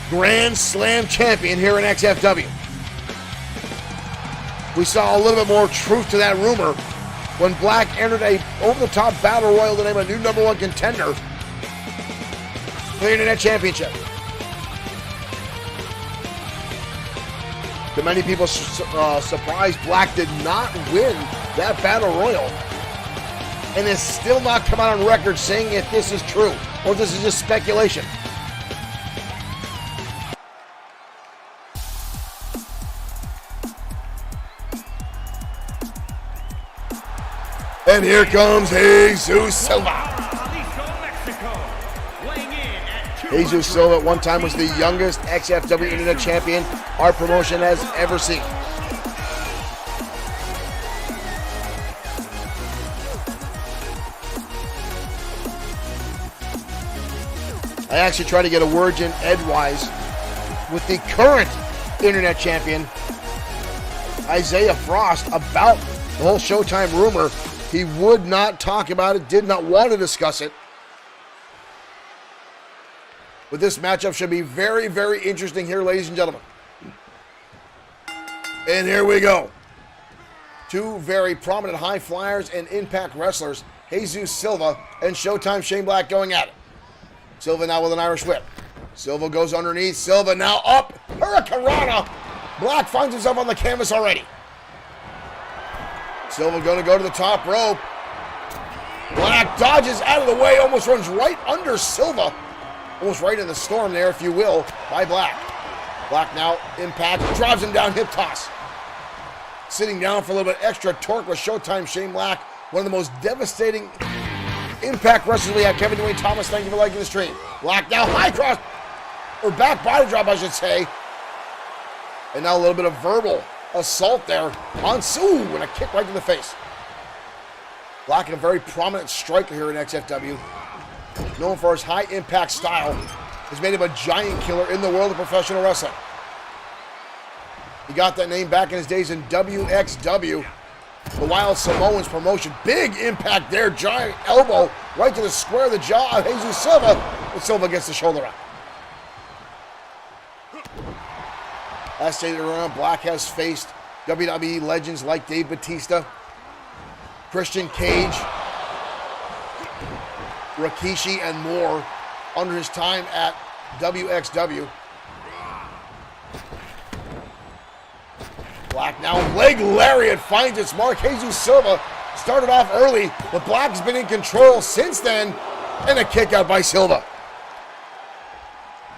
Grand Slam champion here in XFW. We saw a little bit more truth to that rumor when Black entered a over-the-top battle royal to name a new #1 contender for the Internet Championship. To many people surprised, Black did not win that battle royal and has still not come out on record saying if this is true or if this is just speculation. And here comes Jesus Silva. Jesus Silva at one time was the youngest XFW Internet champion our promotion has ever seen. I actually tried to get a word in edgewise with the current Internet champion, Isaiah Frost, about the whole Showtime rumor. He would not talk about it, did not want to discuss it. But this matchup should be very, very interesting here, ladies and gentlemen. And here we go. Two very prominent high flyers and Impact wrestlers, Jesus Silva and Showtime Shane Black, going at it. Silva now with an Irish whip. Silva goes underneath. Silva now up. Hurricanrana. Black finds himself on the canvas already. Silva going to go to the top rope. Black dodges out of the way, almost runs right under Silva. Almost right in the storm there, if you will, by Black. Black now, Impact, drives him down, hip toss. Sitting down for a little bit extra torque with Showtime Shane Black. One of the most devastating Impact wrestlers we have. Kevin Dwayne Thomas, thank you for liking the stream. Black now, high cross, or back body drop, I should say. And now a little bit of verbal assault there on Sue, and a kick right to the face. Black, a very prominent striker here in XFW, known for his high impact style, has made him a giant killer in the world of professional wrestling. He got that name back in his days in WXW, the Wild Samoans promotion. Big impact there, giant elbow right to the square of the jaw of Jesus Silva, and Silva gets the shoulder up. As stated around, Black has faced WWE legends like Dave Bautista, Christian Cage, Rikishi, and more under his time at WXW. Black now, leg lariat finds its mark. Jesus Silva started off early, but Black has been in control since then, and a kick out by Silva.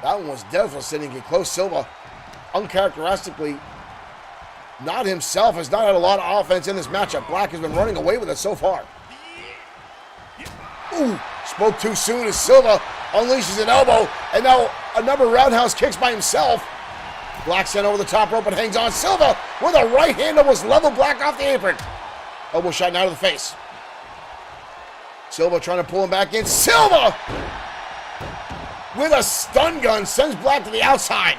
That one was devastating. Get close. Silva, uncharacteristically, not himself, has not had a lot of offense in this matchup. Black has been running away with it so far. Ooh, spoke too soon as Silva unleashes an elbow, and now a number of roundhouse kicks by himself. Black sent over the top rope and hangs on. Silva with a right hand almost level Black off the apron. Elbow shot now to the face. Silva trying to pull him back in. Silva with a stun gun sends Black to the outside.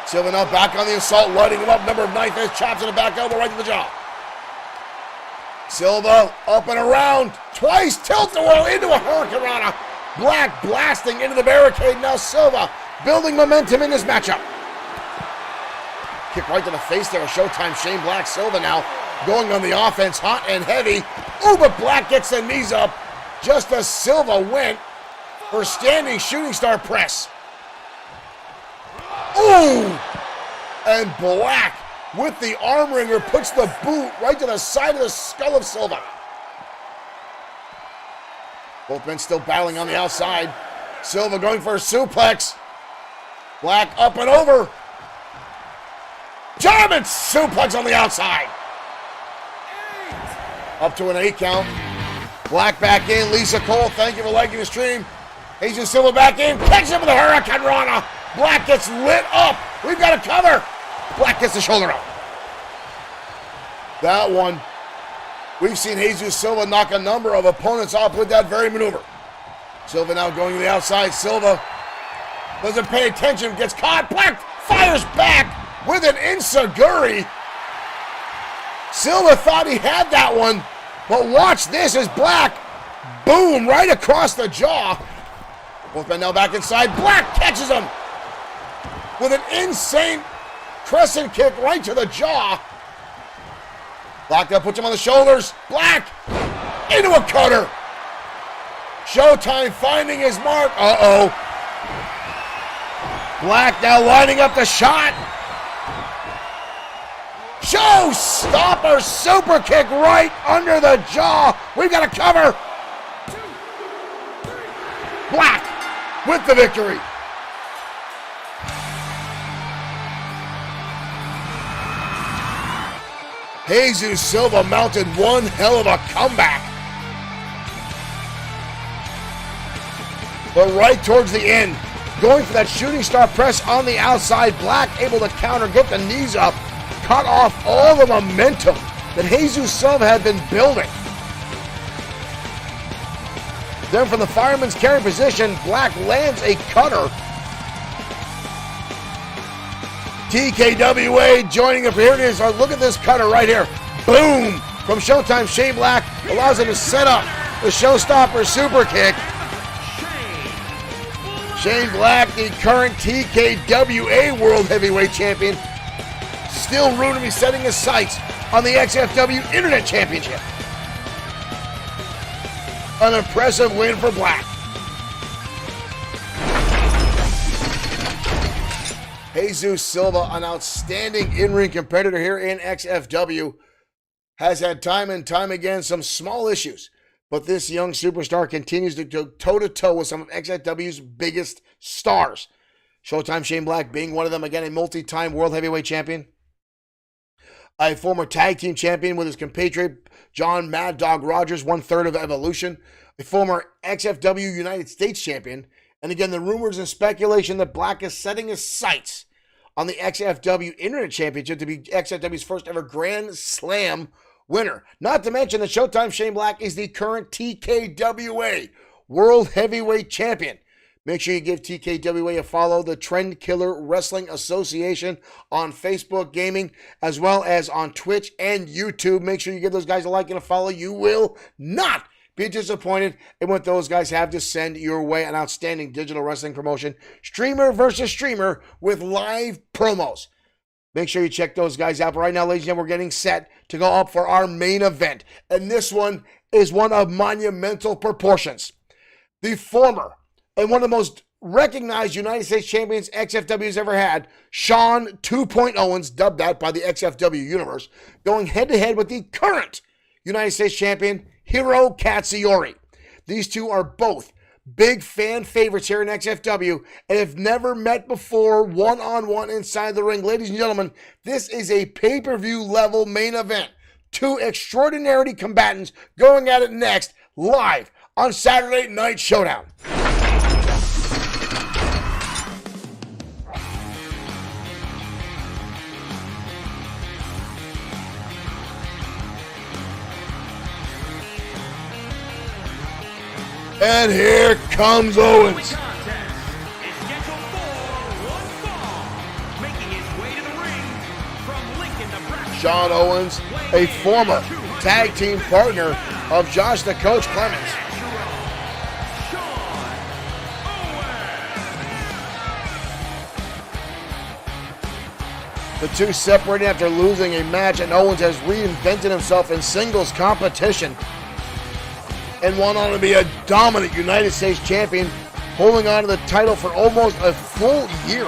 Silva now back on the assault, lighting him up. Number of knife edge chops in the back elbow right to the jaw. Silva up and around. Twice tilt-a-whirl into a Hurricanrana. Black blasting into the barricade. Now Silva building momentum in this matchup. Kick right to the face there. Showtime Shane Black. Silva now going on the offense, hot and heavy. Ooh, but Black gets the knees up just as Silva went for standing shooting star press. Ooh! And Black with the arm wringer puts the boot right to the side of the skull of Silva. Both men still battling on the outside. Silva going for a suplex. Black up and over. German suplex on the outside. Up to an 8 count. Black back in. Lisa Cole, thank you for liking the stream. Jesus Silva back in. Kicks him with a Hurricanrana. Black gets lit up. We've got a cover. Black gets the shoulder up. That one, we've seen Jesus Silva knock a number of opponents off with that very maneuver. Silva now going to the outside. Silva doesn't pay attention, gets caught. Black fires back with an enziguri. Silva thought he had that one, but watch this as Black, boom, right across the jaw. Both men now back inside. Black catches him with an insane crescent kick right to the jaw. Black now puts him on the shoulders. Black into a cutter. Showtime finding his mark. Uh-oh. Black now lining up the shot. Showstopper super kick right under the jaw. We've got a cover. Black with the victory. Jesus Silva mounted one hell of a comeback. But right towards the end, going for that shooting star press on the outside, Black able to counter, get the knees up, cut off all the momentum that Jesus Silva had been building. Then from the fireman's carry position, Black lands a cutter. TKWA joining up. Here it is. Look at this cutter right here. Boom! From Showtime, Shane Black allows him to set up the showstopper super kick. Shane Black, the current TKWA World Heavyweight Champion, still rumored to be setting his sights on the XFW Internet Championship. An impressive win for Black. Jesus Silva, an outstanding in-ring competitor here in XFW, has had time and time again some small issues, but this young superstar continues to go toe-to-toe with some of XFW's biggest stars. Showtime Shane Black being one of them, again a multi-time World Heavyweight Champion, a former tag team champion with his compatriot John Mad Dog Rogers, 1/3 of Evolution, a former XFW United States champion, and again the rumors and speculation that Black is setting his sights on the XFW Internet Championship to be XFW's first ever Grand Slam winner. Not to mention that Showtime Shane Black is the current TKWA World Heavyweight Champion. Make sure you give TKWA a follow, the Trend Killer Wrestling Association, on Facebook Gaming, as well as on Twitch and YouTube. Make sure you give those guys a like and a follow. You will not be disappointed in what those guys have to send your way. An outstanding digital wrestling promotion, streamer versus streamer, with live promos. Make sure you check those guys out. But right now, ladies and gentlemen, we're getting set to go up for our main event. And this one is one of monumental proportions. The former and one of the most recognized United States champions XFW has ever had, Sean 2.0 Owens, dubbed that by the XFW universe, going head-to-head with the current United States champion, Hiro Katsuyori. These two are both big fan favorites here in XFW and have never met before one-on-one inside the ring. Ladies and gentlemen, this is a pay-per-view level main event. Two extraordinary combatants going at it next, live on Saturday Night Showdown. And here comes Owens. Sean Owens, a former tag team partner of Josh the Coach Clemens. The two separating after losing a match, and Owens has reinvented himself in singles competition and went on to be a dominant United States champion, holding on to the title for almost a full year.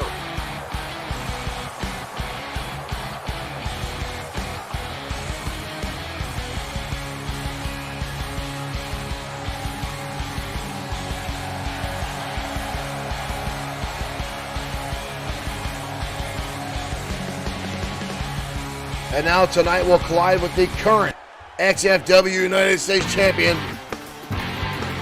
And now tonight we'll collide with the current XFW United States champion,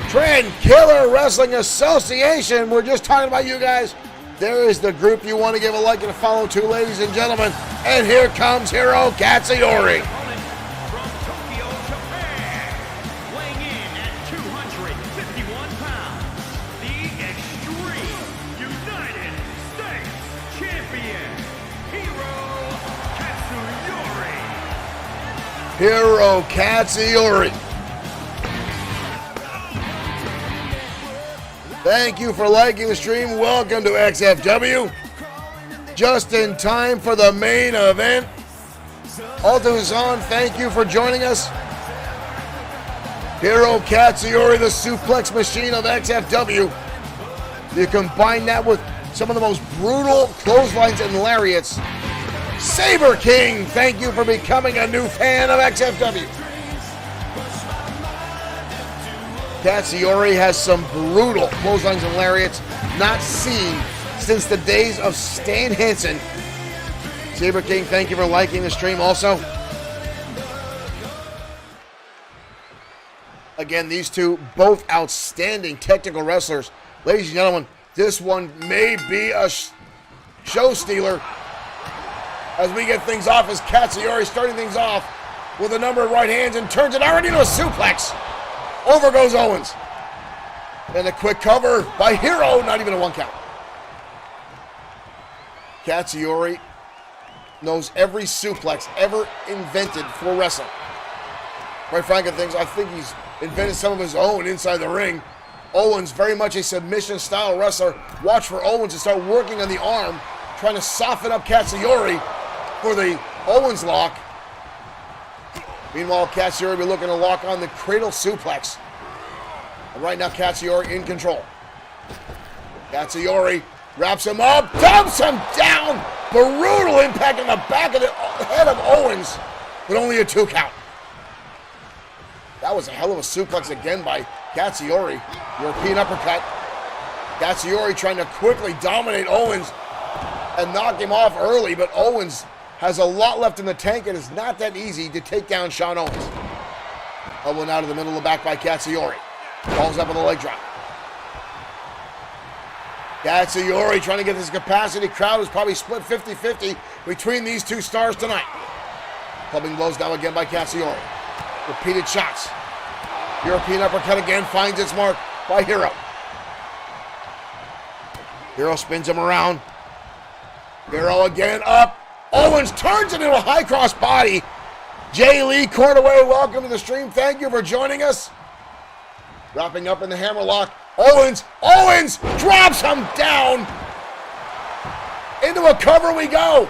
Trend Killer Wrestling Association. We're just talking about you guys. There is the group you want to give a like and a follow to, ladies and gentlemen. And here comes Hiro Katsuyori. From Tokyo, Japan, weighing in at 251 pounds, the Extreme United States Champion, Hiro Katsuyori. Hiro Katsuyori. Thank you for liking the stream. Welcome to XFW. Just in time for the main event. Altuzan, thank you for joining us. Hiro Katsuyori, the suplex machine of XFW. You combine that with some of the most brutal clotheslines and lariats. Saber King, thank you for becoming a new fan of XFW. Katsuyori has some brutal clotheslines and lariats not seen since the days of Stan Hansen. Saber King, thank you for liking the stream also. Again, these two, both outstanding technical wrestlers. Ladies and gentlemen, this one may be a show stealer as we get things off, as Katsuyori starting things off with a number of right hands and turns it already into a suplex. Over goes Owens. And a quick cover by Hiro, not even a one count. Katsuyori knows every suplex ever invented for wrestling. Quite frankly, I think he's invented some of his own inside the ring. Owens, very much a submission style wrestler. Watch for Owens to start working on the arm, trying to soften up Katsuyori. for the Owens lock. Meanwhile, Katsuyori will be looking to lock on the cradle suplex. And right now, Katsuyori in control. Katsuyori wraps him up, dumps him down. Brutal impact on the back of the head of Owens, but only a 2 count. That was a hell of a suplex again by Katsuyori. European uppercut. Katsuyori trying to quickly dominate Owens and knock him off early, but Owens has a lot left in the tank, and it's not that easy to take down Sean Owens. Elbow now to the middle of the back by Katsuyori. Falls up with a leg drop. Katsuyori trying to get this capacity. Crowd is probably split 50-50 between these two stars tonight. Clubbing blows now again by Katsuyori. Repeated shots. European uppercut again finds its mark by Hero. Hero spins him around. Hero again up. Owens turns it into a high cross body. Jay Lee Cordaway, welcome to the stream. Thank you for joining us. Wrapping up in the hammerlock. Owens drops him down. Into a cover we go.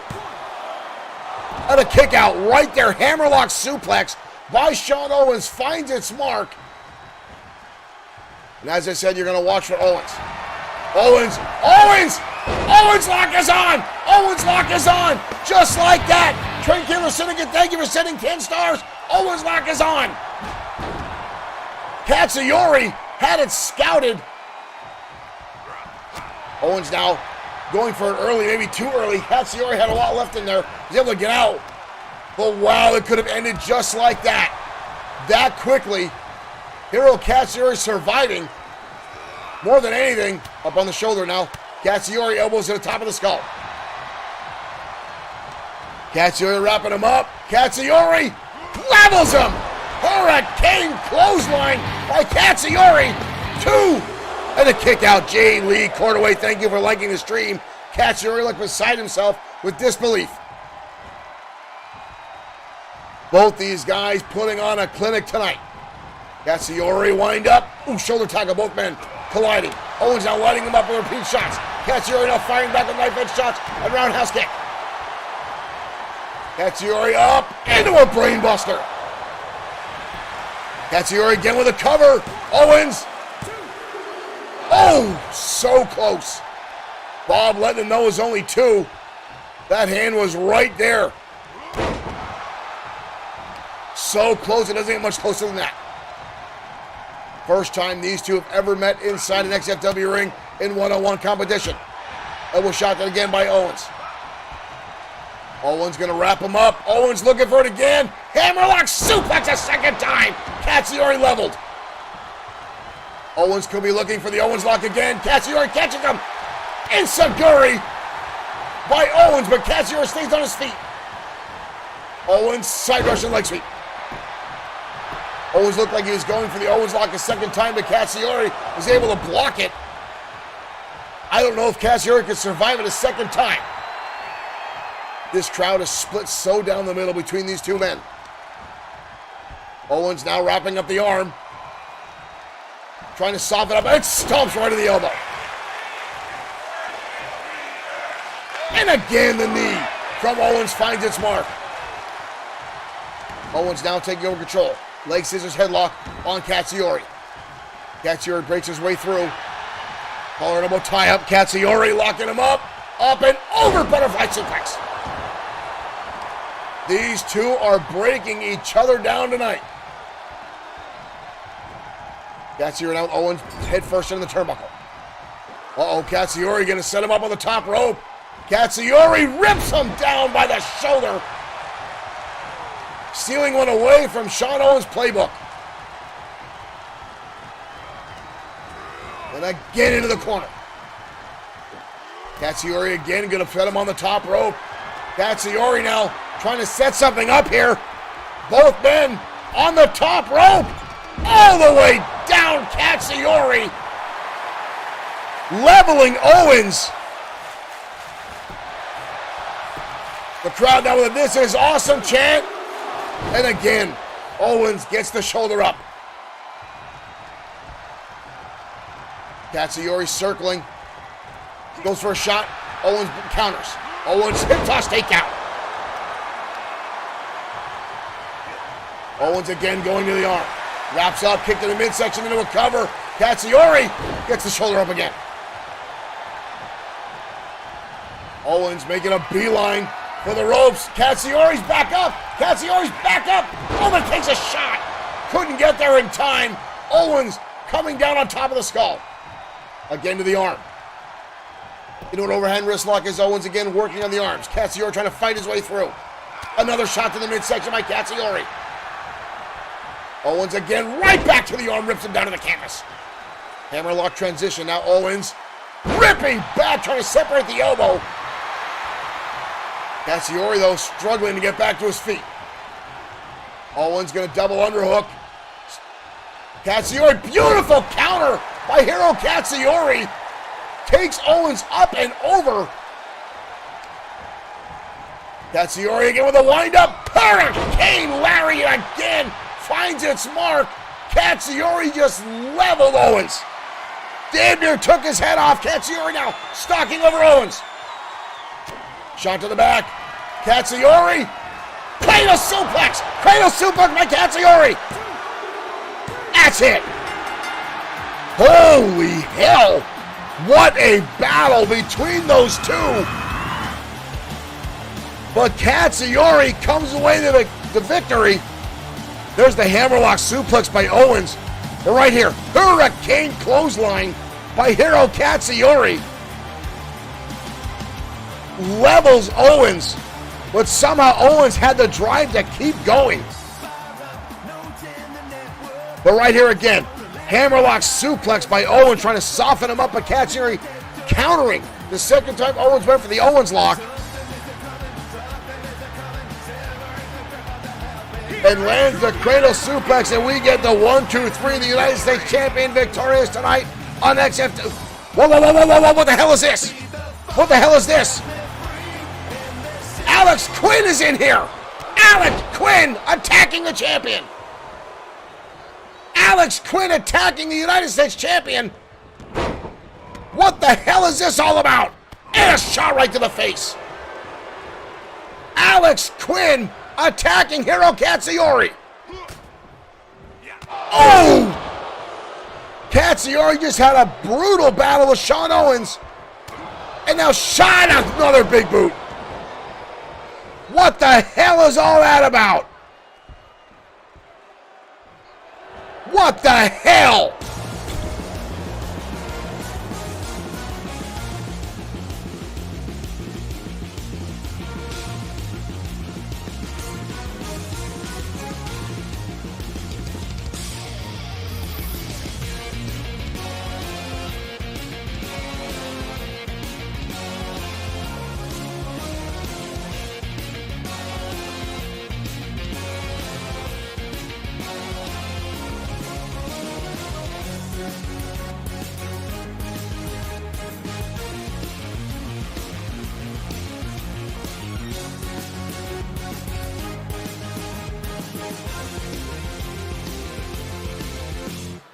And a kick out right there. Hammerlock suplex by Sean Owens finds its mark. And as I said, you're going to watch for Owens. Owens lock is on. Owens lock is on. Just like that. Trent Killer Syndicate, thank you for sending 10 stars. Owens lock is on. Katsuyori had it scouted. Owens now going for it early, maybe too early. Katsuyori had a lot left in there. He was able to get out. But wow, it could have ended just like that. That quickly. Hiro Katsuyori surviving. More than anything, up on the shoulder now. Katsuyori elbows to the top of the skull. Katsuyori wrapping him up. Katsuyori levels him. Hurricane clothesline by Katsuyori. 2. And a kick out. Jay Lee Cordaway, thank you for liking the stream. Katsuyori looked beside himself with disbelief. Both these guys putting on a clinic tonight. Katsuyori wind up. Ooh, shoulder tackle, both men colliding. Owens now lighting them up with repeat shots. Katsuyori now firing back with knife edge shots and roundhouse kick. Katsuyori up into a brainbuster. Katsuyori again with a cover. Owens. Oh, so close. Bob letting him know it was only 2. That hand was right there. So close, it doesn't get much closer than that. First time these two have ever met inside an XFW ring in one-on-one competition. Elbow shot again by Owens. Owens gonna wrap him up. Owens looking for it again. Hammerlock suplex a second time. Katsuyori leveled. Owens could be looking for the Owens lock again. Katsuyori catches him. Enziguri by Owens, but Katsuyori stays on his feet. Owens side Russian leg sweep. Owens looked like he was going for the Owens lock a second time, but Katsuyori was able to block it. I don't know if Katsuyori could survive it a second time. This crowd is split so down the middle between these two men. Owens now wrapping up the arm. Trying to soften up. It stomps right to the elbow. And again the knee from Owens finds its mark. Owens now taking over control. Leg scissors headlock on Katsuyori. Katsuyori breaks his way through. Collar and elbow tie up. Katsuyori locking him up. Up and over butterfly suplex. These two are breaking each other down tonight. Katsuyori now Owens head first into the turnbuckle. Uh-oh, Katsuyori gonna set him up on the top rope. Katsuyori rips him down by the shoulder. Stealing one away from Sean Owens' playbook. And again into the corner. Katsuyori again gonna put him on the top rope. Katsuyori now trying to set something up here. Both men on the top rope. All the way down, Katsuyori. Leveling Owens. The crowd now with a "This is awesome" chant. And again, Owens gets the shoulder up. Katsuyori circling. Goes for a shot. Owens counters. Owens hip toss takeout. Owens again going to the arm. Wraps up, kick to the midsection into a cover. Katsuyori gets the shoulder up again. Owens making a beeline for the ropes. Katsuyori's back up. Katsuyori's back up. Owens takes a shot. Couldn't get there in time. Owens coming down on top of the skull. Again to the arm. Into an overhand wrist lock as Owens again working on the arms. Katsuyori trying to fight his way through. Another shot to the midsection by Katsuyori. Owens again right back to the arm, rips him down to the canvas. Hammerlock transition. Now Owens ripping back, trying to separate the elbow. Katsuyori, though, struggling to get back to his feet. Owens going to double underhook. Katsuyori, beautiful counter by Hiro Katsuyori. Takes Owens up and over. Katsuyori again with a wind-up. Hurricane Larry again finds its mark. Katsuyori just leveled Owens. Damn near took his head off. Katsuyori now stalking over Owens. Shot to the back. Katsuyori. Cradle suplex. Cradle suplex by Katsuyori. That's it. Holy hell. What a battle between those two. But Katsuyori comes away to the victory. There's the hammerlock suplex by Owens. But right here, Hurricane clothesline by Hiro Katsuyori. Levels Owens, but somehow Owens had the drive to keep going. But right here again, hammerlock suplex by Owens, trying to soften him up, but Katsuyori countering. The second time Owens went for the Owens lock. And lands the cradle suplex, and we get the 1-2-3. The United States champion victorious tonight on XFW. Whoa, whoa, whoa, whoa, whoa, whoa, what the hell is this? What the hell is this? Alex Quinn is in here. Alex Quinn attacking the champion. Alex Quinn attacking the United States champion. What the hell is this all about? And a shot right to the face. Alex Quinn attacking Hiro Katsuyori. Oh! Katsuyori just had a brutal battle with Shawn Owens. And now shot another big boot. What the hell is all that about? What the hell?